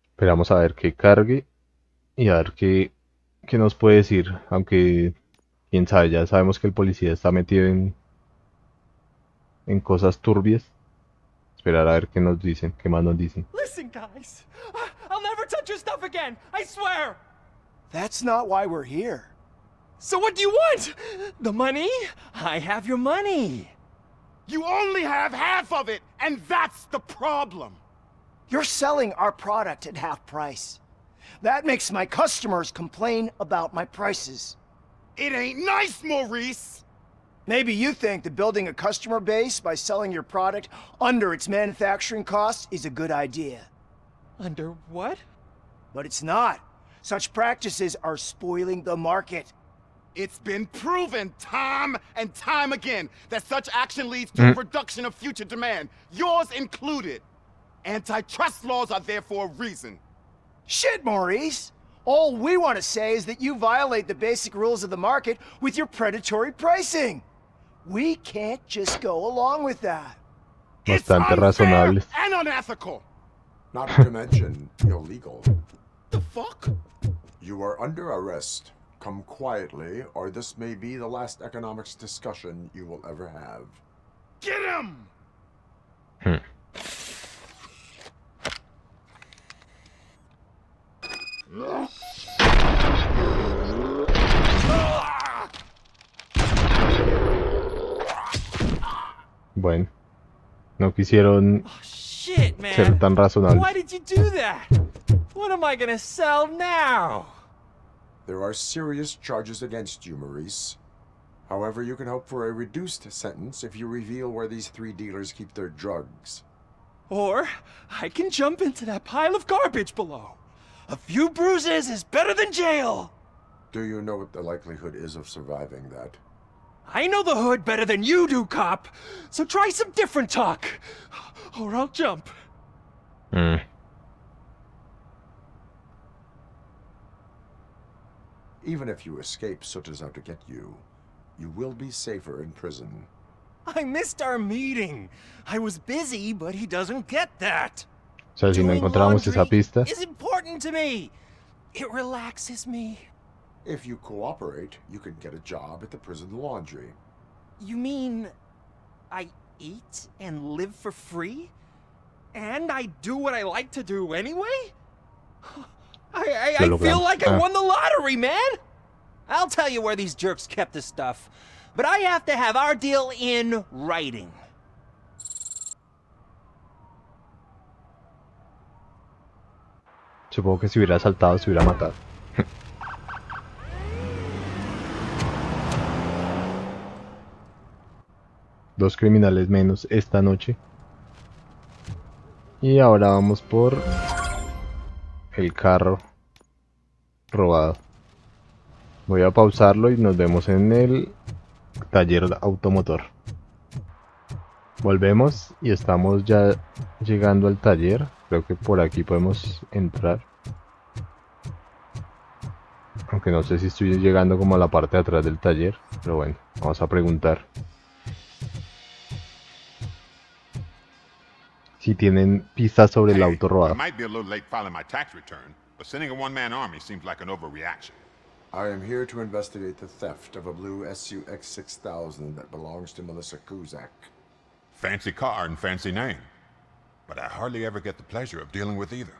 S1: Esperamos a ver que cargue. Y a ver qué nos puede decir. Aunque, quién sabe, ya sabemos que el policía está metido en cosas turbias. Esperar a ver qué nos dicen, qué más nos dicen.
S9: Listen, guys. I'll never touch your stuff again. I swear.
S5: That's not why we're here.
S9: So what do you want? The money? I have your money.
S14: You only have half of it, and that's the problem.
S5: You're selling our product at half price. That makes my customers complain about my prices.
S14: It ain't nice, Maurice!
S5: Maybe you think that building a customer base by selling your product under its manufacturing costs is a good idea.
S9: Under what?
S5: But it's not. Such practices are spoiling the market.
S14: It's been proven time and time again that such action leads to a reduction of future demand, yours included. Antitrust laws are there for a reason.
S5: Shit, Maurice! All we want to say is that you violate the basic rules of the market with your predatory pricing. We can't just go along with that.
S1: Bastante razonables.
S14: And unethical.
S4: Not to mention illegal.
S14: The fuck?
S4: You are under arrest. Come quietly, or this may be the last economics discussion you will ever have.
S14: Get him!
S1: Bueno, no quisieron
S9: Shit, man.
S1: ser tan razonables.
S9: Why did you do that? What am I gonna sell now?
S4: There are serious charges against you, Maurice. However, you can hope for a reduced sentence if you reveal where these 3 dealers keep their drugs.
S9: Or I can jump into that pile of garbage below. A few bruises is better than jail.
S4: Do you know what the likelihood is of surviving that?
S9: I know the hood better than you do, cop. So try some different talk, or I'll jump.
S4: Even if you escape Soot is out to get you, you will be safer in prison.
S9: I missed our meeting. I was busy, but he doesn't get that.
S1: O sea, si no encontramos esa pista.
S9: Is important to me. It relaxes me.
S4: If you cooperate, you can get a job at the prison laundry.
S9: You mean I eat and live for free? And I do what I like to do anyway? I feel like I won the lottery, man! I'll tell you where these jerks kept the stuff, but I have to have our deal in writing.
S1: Supongo que si hubiera saltado, se hubiera matado. Dos criminales menos esta noche. Y ahora vamos por el carro robado. Voy a pausarlo y nos vemos en el taller automotor. Volvemos y estamos ya llegando al taller. Creo que por aquí podemos entrar. Aunque no sé si estoy llegando como a la parte de atrás del taller. Pero bueno, vamos a preguntar. Si tienen pistas sobre el auto robado.
S16: I might be a little late filing my tax return, but sending a one-man army seems like an overreaction.
S4: I am here to investigate the theft of a blue SUX 6000 that belongs to Melissa Kuzak.
S16: Fancy car and fancy name, but I hardly ever get the pleasure of dealing with either.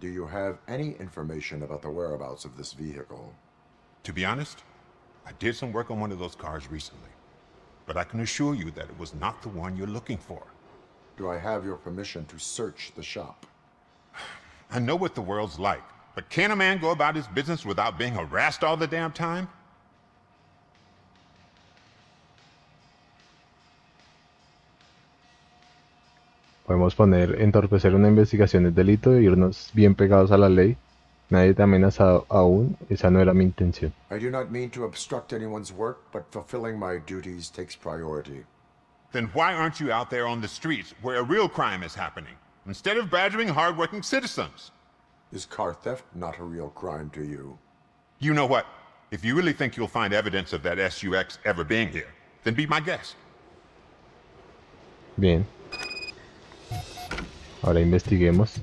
S4: Do you have any information about the whereabouts of this vehicle?
S16: To be honest, I did some work on one of those cars recently, but I can assure you that it was not the one you're looking for.
S4: Do I have your permission to search the shop?
S16: I know what the world's like, but can a man go about his business without being harassed all the damn time?
S1: Podemos poner entorpecer una investigación es delito e irnos bien pegados a la ley. Nadie te ha amenazado aún. Esa no era mi intención.
S4: I do not mean to obstruct anyone's work, but fulfilling my duties takes priority.
S16: Then why aren't you out there on the streets where a real crime is happening, instead of badgering hard-working citizens?
S4: Is car theft not a real crime to you?
S16: You know what? If you really think you'll find evidence of that SUX ever being here, then be my guest.
S1: Bien. Ahora investiguemos.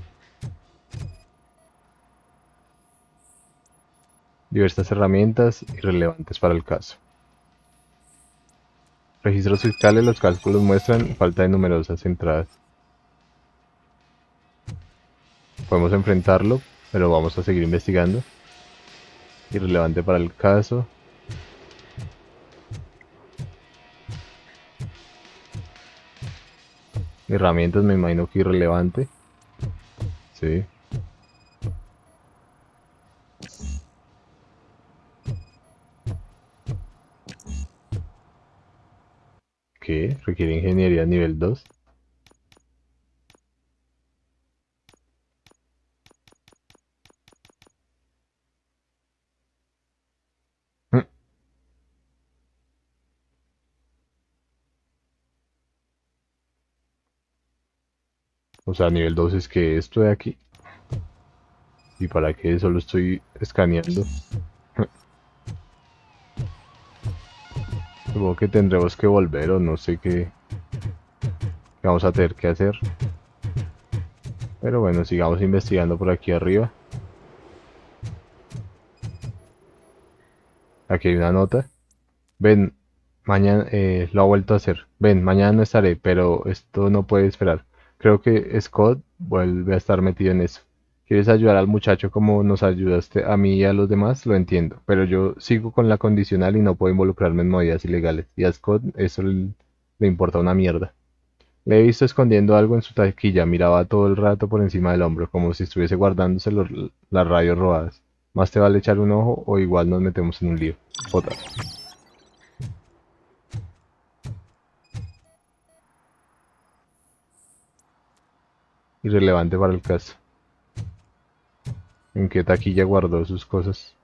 S1: Diversas herramientas irrelevantes para el caso. Registros fiscales, los cálculos muestran falta de numerosas entradas. Podemos enfrentarlo, pero vamos a seguir investigando. Irrelevante para el caso. Herramientas, me imagino que irrelevante. Sí. ¿Qué? Requiere ingeniería nivel 2. O sea, nivel 2 es que esto de aquí. ¿Y para qué? Solo estoy escaneando. Supongo que tendremos que volver o no sé qué vamos a tener que hacer. Pero bueno, sigamos investigando por aquí arriba. Aquí hay una nota. Ven, mañana lo ha vuelto a hacer. Ven, mañana no estaré, pero esto no puede esperar. Creo que Scott vuelve a estar metido en eso. ¿Quieres ayudar al muchacho como nos ayudaste a mí y a los demás? Lo entiendo, pero yo sigo con la condicional y no puedo involucrarme en movidas ilegales. Y a Scott eso le importa una mierda. Le he visto escondiendo algo en su taquilla, miraba todo el rato por encima del hombro, como si estuviese guardándose las radios robadas. Más te vale echar un ojo o igual nos metemos en un lío. J. Irrelevante para el caso. ¿En qué taquilla guardó sus cosas?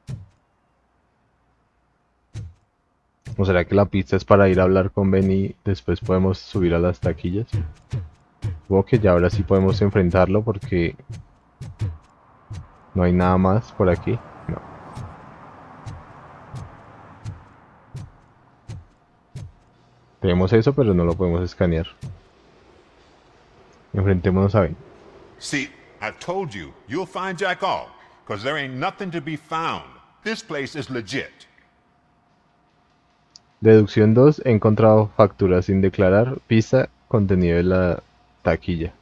S1: ¿O será que la pista es para ir a hablar con Ben y después podemos subir a las taquillas? Supongo que ya ahora sí podemos enfrentarlo porque no hay nada más por aquí. No. Tenemos eso, pero no lo podemos escanear. Enfrentémonos a Ben.
S16: See, I told you, you'll find Jack all, because there ain't nothing to be found. This place is legit.
S1: Deducción 2. He encontrado facturas sin declarar. Pista, contenido de la taquilla.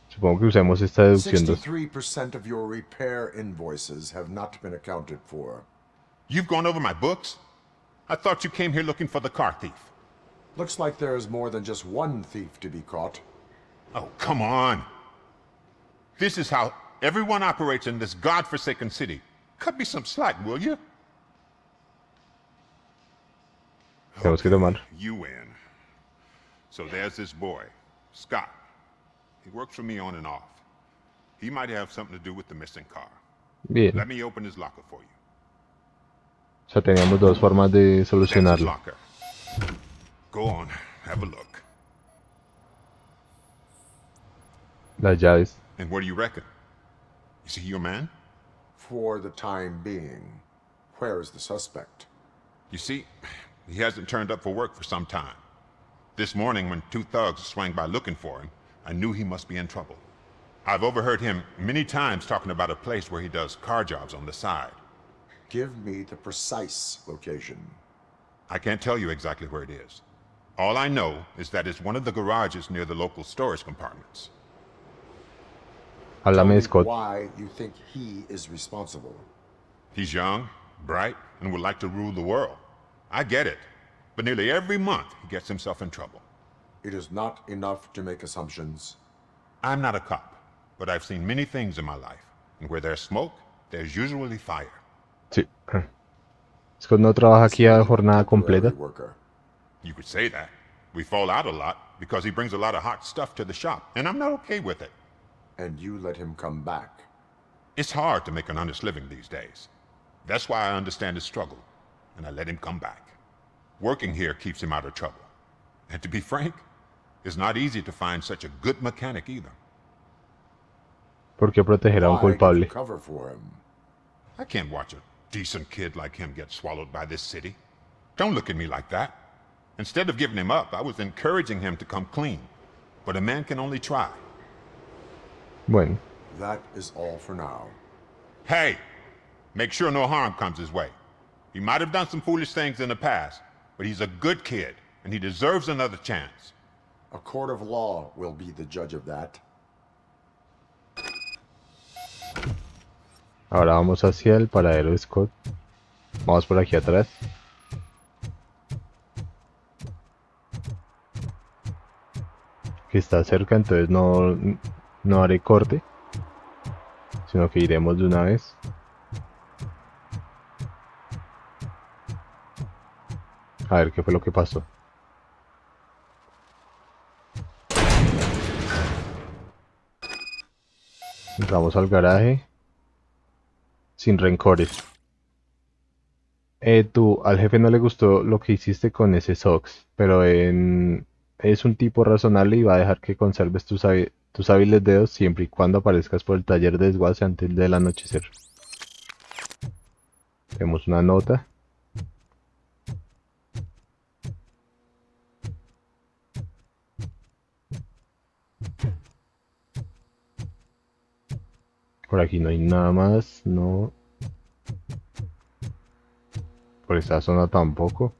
S1: Supongo que usemos esta deducción 2.
S4: 63% of your repair invoices have not been accounted for.
S16: You've gone over my books? I thought you came here looking for the car thief.
S4: Looks like there's more than just one thief to be caught.
S16: Oh, come on. This is how everyone operates in this godforsaken city. Cut me some slack, will you?
S1: Tenemos que tomar.
S16: You win. So there's this boy, Scott. He works for me on and off. He might have something to do with the missing car.
S1: Bien.
S16: Let me open his locker for you.
S1: O sea, teníamos dos formas de
S16: That's his
S1: solucionarlo.
S16: locker. Go on, have a look.
S1: Las llaves.
S16: And what do you reckon? Is he your man?
S4: For the time being, where is the suspect?
S16: You see, he hasn't turned up for work for some time. This morning, when two thugs swang by looking for him, I knew he must be in trouble. I've overheard him many times talking about a place where he does car jobs on the side.
S4: Give me the precise location.
S16: I can't tell you exactly where it is. All I know is that it's one of the garages near the local storage compartments.
S4: Tell
S1: Háblame
S4: me
S1: de Scott.
S4: why you think he is responsible.
S16: He's young, bright, and would like to rule the world. I get it. But nearly every month, he gets himself in trouble.
S4: It is not enough to make assumptions.
S16: I'm not a cop, but I've seen many things in my life. And where there's smoke, there's usually fire.
S1: Sí. Scott no trabaja aquí a jornada completa.
S4: Worker.
S16: You could say that. We fall out a lot because he brings a lot of hot stuff to the shop, and I'm not okay with it.
S4: And you let him come back.
S16: It's hard to make an honest living these days. That's why I understand his struggle, and I let him come back. Working here keeps him out of trouble. And to be frank, it's not easy to find such a good mechanic either.
S1: ¿Por qué proteger a un
S4: Why did
S1: culpable?
S4: you cover for him?
S16: I can't watch a decent kid like him get swallowed by this city. Don't look at me like that. Instead of giving him up, I was encouraging him to come clean. But a man can only try.
S1: Bueno,
S4: That is all for now.
S16: Hey, make sure no harm comes his way. He might have done some foolish things in the past, but he's a good kid, and he deserves another chance.
S4: A court of law will be the judge of that.
S1: ahora vamos hacia el paradero de Scott. Vamos por aquí atrás. Que está cerca, entonces no haré corte, sino que iremos de una vez. A ver qué fue lo que pasó. Entramos al garaje. Sin rencores. Tú, al jefe no le gustó lo que hiciste con ese Sox, pero en Es un tipo razonable y va a dejar que conserves tus hábiles dedos siempre y cuando aparezcas por el taller de desguace antes del anochecer. Tenemos una nota. Por aquí no hay nada más, no. Por esta zona tampoco.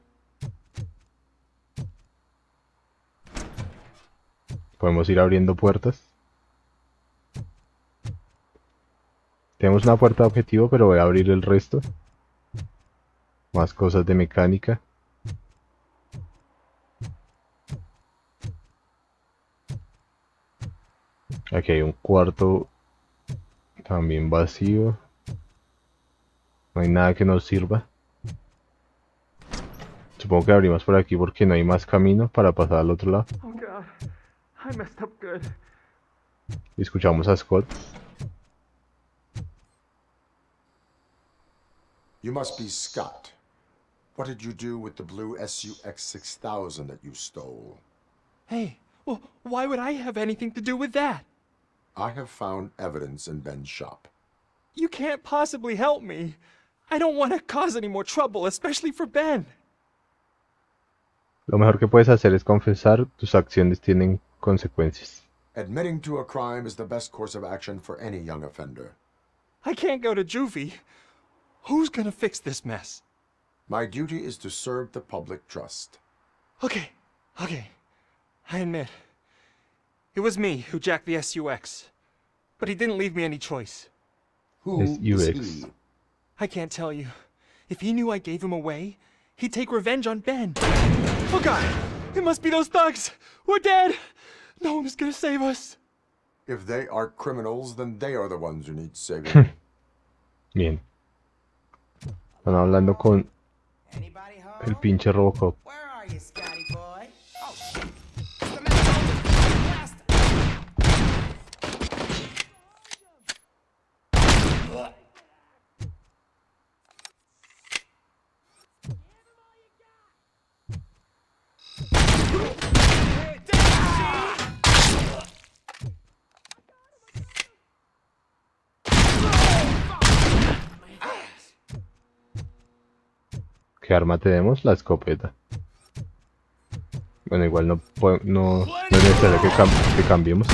S1: Podemos ir abriendo puertas. Tenemos una puerta de objetivo, pero voy a abrir el resto. Más cosas de mecánica. Aquí hay un cuarto también vacío. No hay nada que nos sirva. Supongo que abrimos por aquí porque no hay más camino para pasar al otro lado.
S14: Oh God, I messed up good.
S1: Y escuchamos a Scott.
S4: You must be Scott. What did you do with the blue SUX 6000 that you stole?
S14: Hey, well, why would I have anything to do with that?
S4: I have found evidence in Ben's shop.
S14: You can't possibly help me. I don't want to cause any more trouble, especially for Ben.
S1: Lo mejor que puedes hacer es confesar, tus acciones tienen consecuencias.
S4: Admitting to a crime is the best course of action for any young offender.
S14: I can't go to juvie. Who's gonna fix this mess?
S4: My duty is to serve the public trust.
S14: Okay. I admit. It was me who jacked the SUX. But he didn't leave me any choice.
S4: Who is
S1: SUX.
S4: he?
S14: I can't tell you. If he knew I gave him away, he'd take revenge on Ben. Oh God! It must be those thugs! We're dead! No one is gonna save us.
S4: If they are criminals, then they are the ones who need saving.
S1: Bien. Están hablando con el pinche Robocop.
S5: Where are you, Scotty boy? Oh,
S1: ¿Qué arma tenemos? La escopeta. Bueno, igual no es necesario que cambiemos.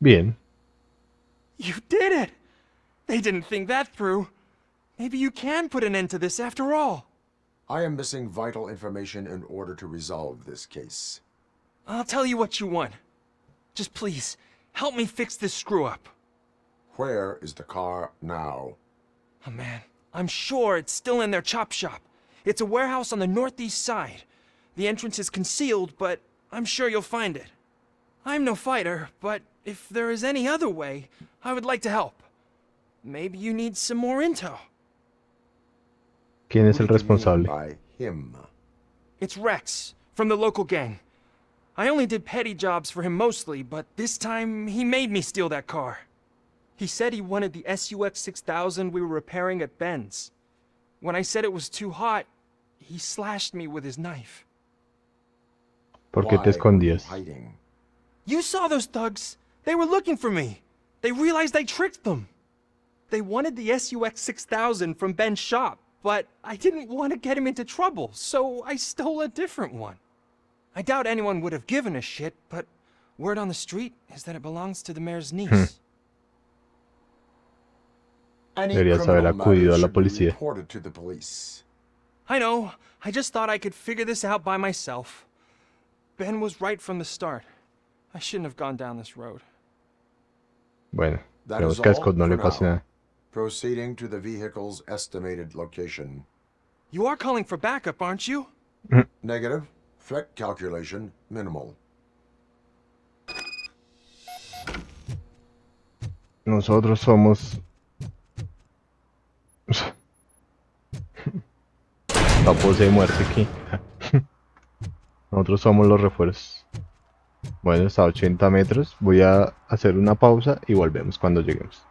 S1: Bien.
S14: You did it! They didn't think that through. Maybe you can put an end to this after all.
S4: I am missing vital information in order to resolve this case.
S14: I'll tell you what you want. Just please, help me fix this screw-up.
S4: Where is the car now?
S14: Oh man, I'm sure it's still in their chop shop. It's a warehouse on the northeast side. The entrance is concealed, but I'm sure you'll find it. I'm no fighter, but if there is any other way, I would like to help. Maybe you need some more intel.
S1: ¿Quién es el
S4: What do you mean
S1: responsable?
S4: by him?
S14: It's Rex, from the local gang. I only did petty jobs for him mostly, but this time he made me steal that car. He said he wanted the SUX 6000 we were repairing at Ben's. When I said it was too hot, he slashed me with his knife.
S1: ¿Por qué te escondías?
S4: Hiding.
S14: You saw those thugs. They were looking for me. They realized I tricked them. They wanted the SUX 6000 from Ben's shop, but I didn't want to get him into trouble, so I stole a different one. I doubt anyone would have given a shit, but word on the street is that it belongs to the mayor's niece.
S4: Any
S1: Deberías haber
S4: criminal
S1: acudido
S4: matter
S1: a la
S4: should be
S1: policía.
S4: reported to the police.
S14: I know. I just thought I could figure this out by myself. Ben was right from the start. I shouldn't have gone down this road.
S1: Bueno,
S4: That
S1: esperemos
S4: is
S1: que a
S4: all
S1: Scott no
S4: for
S1: le pase
S4: now.
S1: nada.
S4: Proceeding to the vehicle's estimated location.
S14: You are calling for backup, aren't you?
S4: Negative. Threat calculation minimal.
S1: Nosotros somos... La pose de muerte aquí. Nosotros somos los refuerzos. Bueno, está a 80 metros. Voy a hacer una pausa y volvemos cuando lleguemos.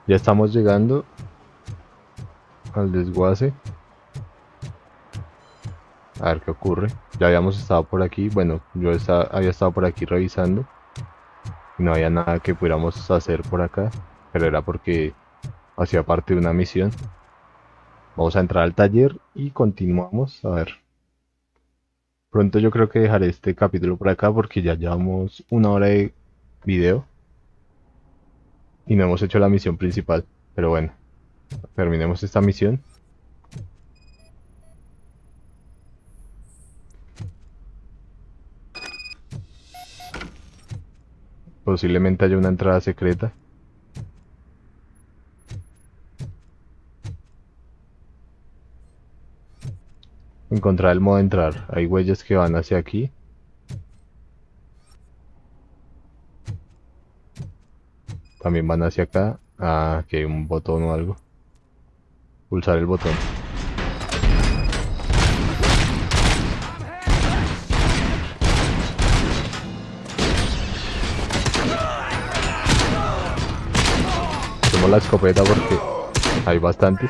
S1: Ya estamos llegando al desguace. A ver qué ocurre. Ya habíamos estado por aquí. Bueno, había estado por aquí revisando. Y no había nada que pudiéramos hacer por acá. Pero era porque hacía parte de una misión. Vamos a entrar al taller y continuamos. A ver. Pronto yo creo que dejaré este capítulo por acá porque ya llevamos 1 hora de video. Y no hemos hecho la misión principal. Pero bueno, terminemos esta misión. Posiblemente haya una entrada secreta. Encontrar el modo de entrar. Hay huellas que van hacia aquí. También van hacia acá. Ah, aquí hay un botón o algo. Pulsar el botón. Tomo la escopeta porque hay bastantes.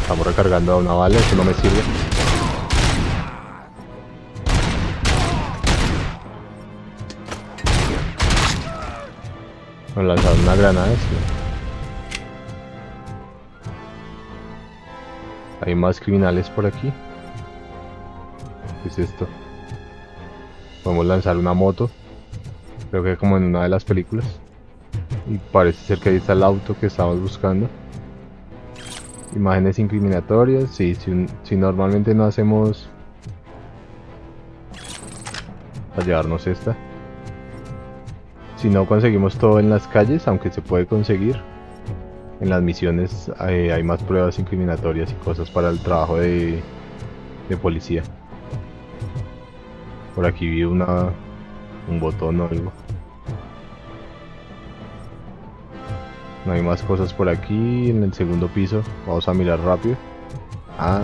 S1: Estamos recargando a una bala, eso no me sirve. Nos lanzaron una granada, sí. Hay más criminales por aquí. ¿Qué es esto? Podemos lanzar una moto. Creo que como en una de las películas. Y parece ser que ahí está el auto que estamos buscando. Imágenes incriminatorias. Sí, si normalmente no hacemos... Para llevarnos esta. Si no conseguimos todo en las calles, aunque se puede conseguir. En las misiones hay más pruebas incriminatorias y cosas para el trabajo de policía. Por aquí vi un botón o algo. No hay más cosas por aquí. En el segundo piso. Vamos a mirar rápido. Ah,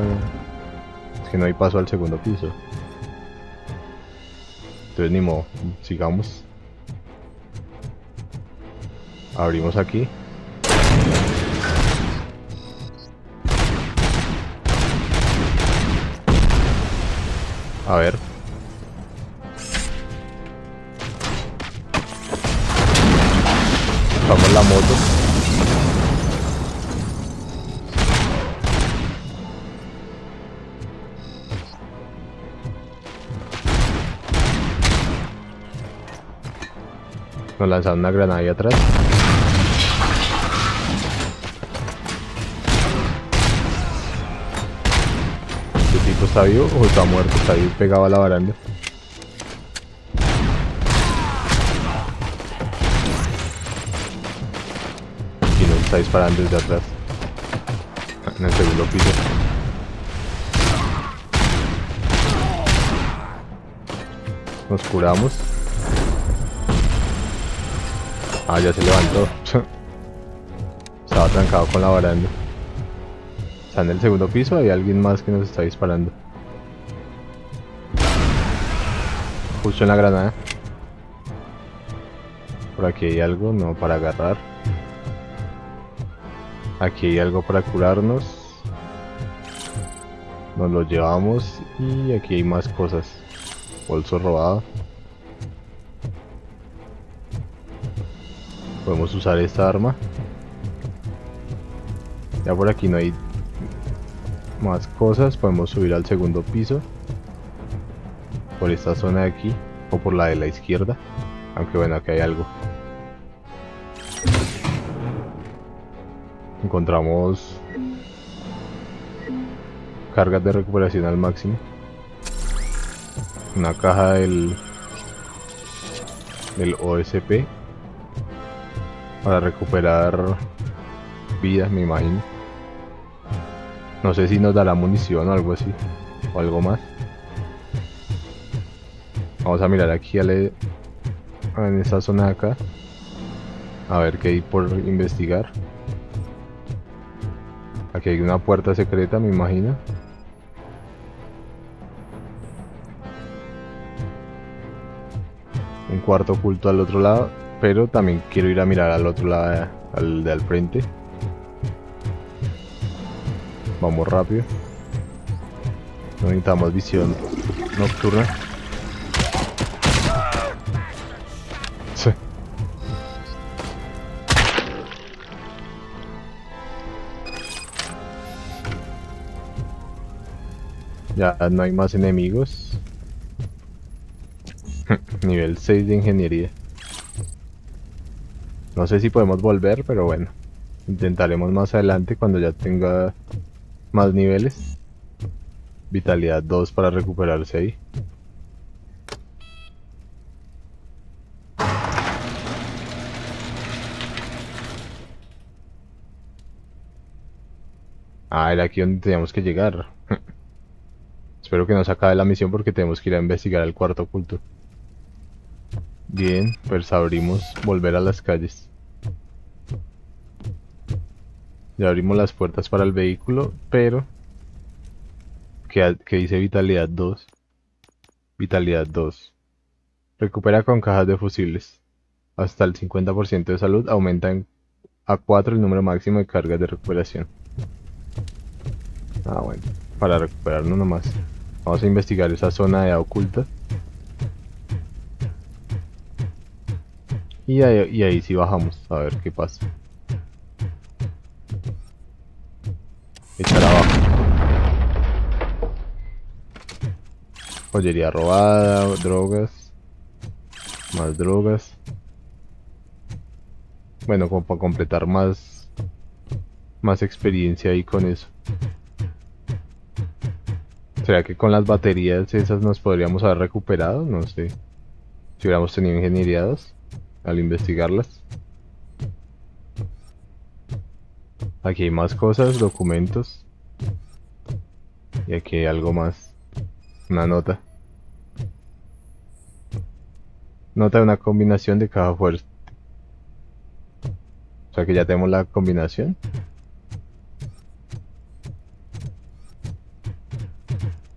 S1: es que no hay paso al segundo piso. Entonces ni modo. Sigamos. Abrimos aquí. A ver. Vamos la moto. Nos lanzaron una granada ahí atrás. ¿Este tipo está vivo o está muerto? Está ahí pegado a la baranda. Y nos está disparando desde atrás. En el segundo piso. Nos curamos. Ah, ya se levantó. Estaba trancado con la baranda. Está en el segundo piso, hay alguien más que nos está disparando. Justo en la granada. Por aquí hay algo, no, para agarrar. Aquí hay algo para curarnos. Nos lo llevamos y aquí hay más cosas. Bolso robado. Podemos usar esta arma. Ya por aquí no hay más cosas. Podemos subir al segundo piso. Por esta zona de aquí. O por la de la izquierda. Aunque bueno, aquí hay algo. Encontramos cargas de recuperación al máximo. Una caja del OSP. Para recuperar vida, me imagino. No sé si nos dará munición o algo así. O algo más. Vamos a mirar aquí en esta zona de acá. A ver qué hay por investigar. Aquí hay una puerta secreta, me imagino. cuarto oculto al otro lado, pero también quiero ir a mirar al otro lado, al de al frente. Vamos rápido. No necesitamos visión nocturna. Sí. Ya no hay más enemigos. Nivel 6 de ingeniería. No sé si podemos volver, pero bueno. Intentaremos más adelante cuando ya tenga más niveles. Vitalidad 2 para recuperarse ahí. Ah, era aquí donde teníamos que llegar. Espero que no se acabe la misión porque tenemos que ir a investigar el cuarto oculto. Bien, pues abrimos volver a las calles. Ya abrimos las puertas para el vehículo, pero que dice vitalidad 2. Vitalidad 2. Recupera con cajas de fusibles. Hasta el 50% de salud. Aumenta a 4 el número máximo de cargas de recuperación. Ah, bueno, para recuperarnos nomás. Vamos a investigar esa zona de oculta. Y ahí sí bajamos, a ver qué pasa. Echar abajo. Joyería robada, drogas. Más drogas. Bueno, como para completar más experiencia ahí con eso. ¿Será que con las baterías esas nos podríamos haber recuperado? No sé. Si hubiéramos tenido ingeniería 2 al investigarlas. Aquí hay más cosas, documentos. Y aquí hay algo más. Una nota. Nota de una combinación de caja fuerte. O sea que ya tenemos la combinación.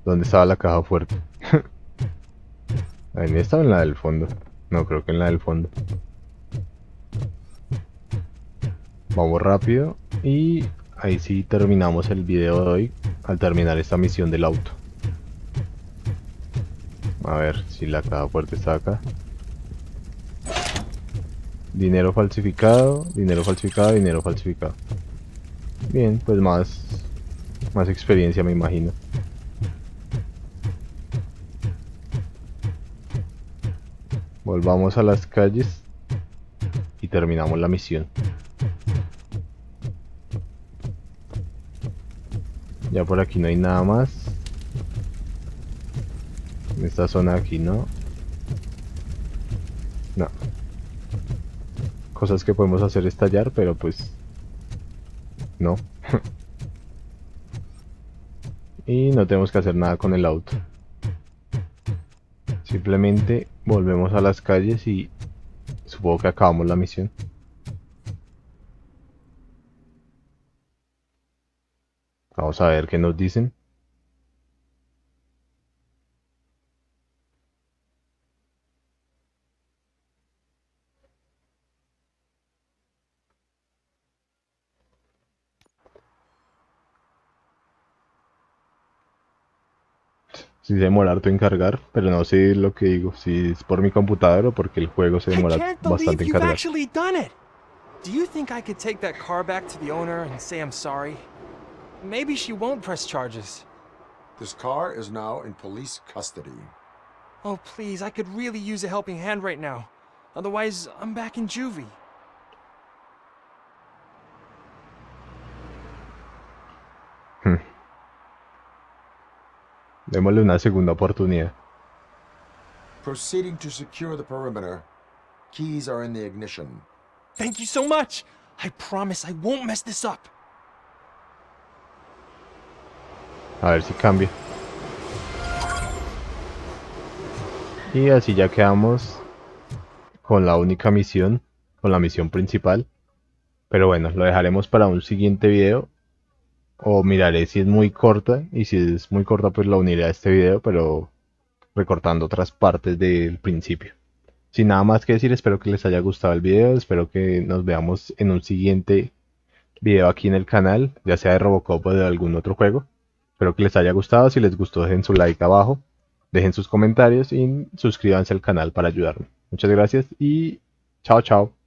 S1: ¿Dónde estaba la caja fuerte? ¿En esta o en la del fondo? No, creo que en la del fondo. Vamos rápido. Y ahí sí terminamos el video de hoy. Al terminar esta misión del auto. A ver si la caja fuerte está acá. Dinero falsificado, dinero falsificado, dinero falsificado. Bien, pues más experiencia me imagino. Volvamos a las calles y terminamos la misión. Ya por aquí no hay nada más. En esta zona de aquí no. No. Cosas que podemos hacer estallar, pero pues no. Y no tenemos que hacer nada con el auto. Simplemente volvemos a las calles y supongo que acabamos la misión. Vamos a ver qué nos dicen. Si se demora harto en cargar, pero no sé lo que digo, si es por mi computador o porque el juego se demora bastante en cargar.
S14: Actually done it. Do you think I could take that car back to the owner and say I'm sorry? Maybe she won't press charges.
S4: This car is now in police custody.
S14: Oh, please, I could really use a helping hand right now. Otherwise, I'm back in juvie.
S1: Démosle una segunda oportunidad.
S4: Proceeding to secure the perimeter. Keys are in the ignition.
S14: Thank you so much. I promise I won't mess this up.
S1: A ver si cambia. Y así ya quedamos con la única misión, con la misión principal. Pero bueno, lo dejaremos para un siguiente video. O miraré si es muy corta. Y si es muy corta pues la uniré a este video, pero recortando otras partes del principio. sin nada más que decir, espero que les haya gustado el video, espero que nos veamos en un siguiente video aquí en el canal, ya sea de RoboCop o de algún otro juego. Espero que les haya gustado, si les gustó dejen su like abajo, dejen sus comentarios y suscríbanse al canal para ayudarme. Muchas gracias y chao chao.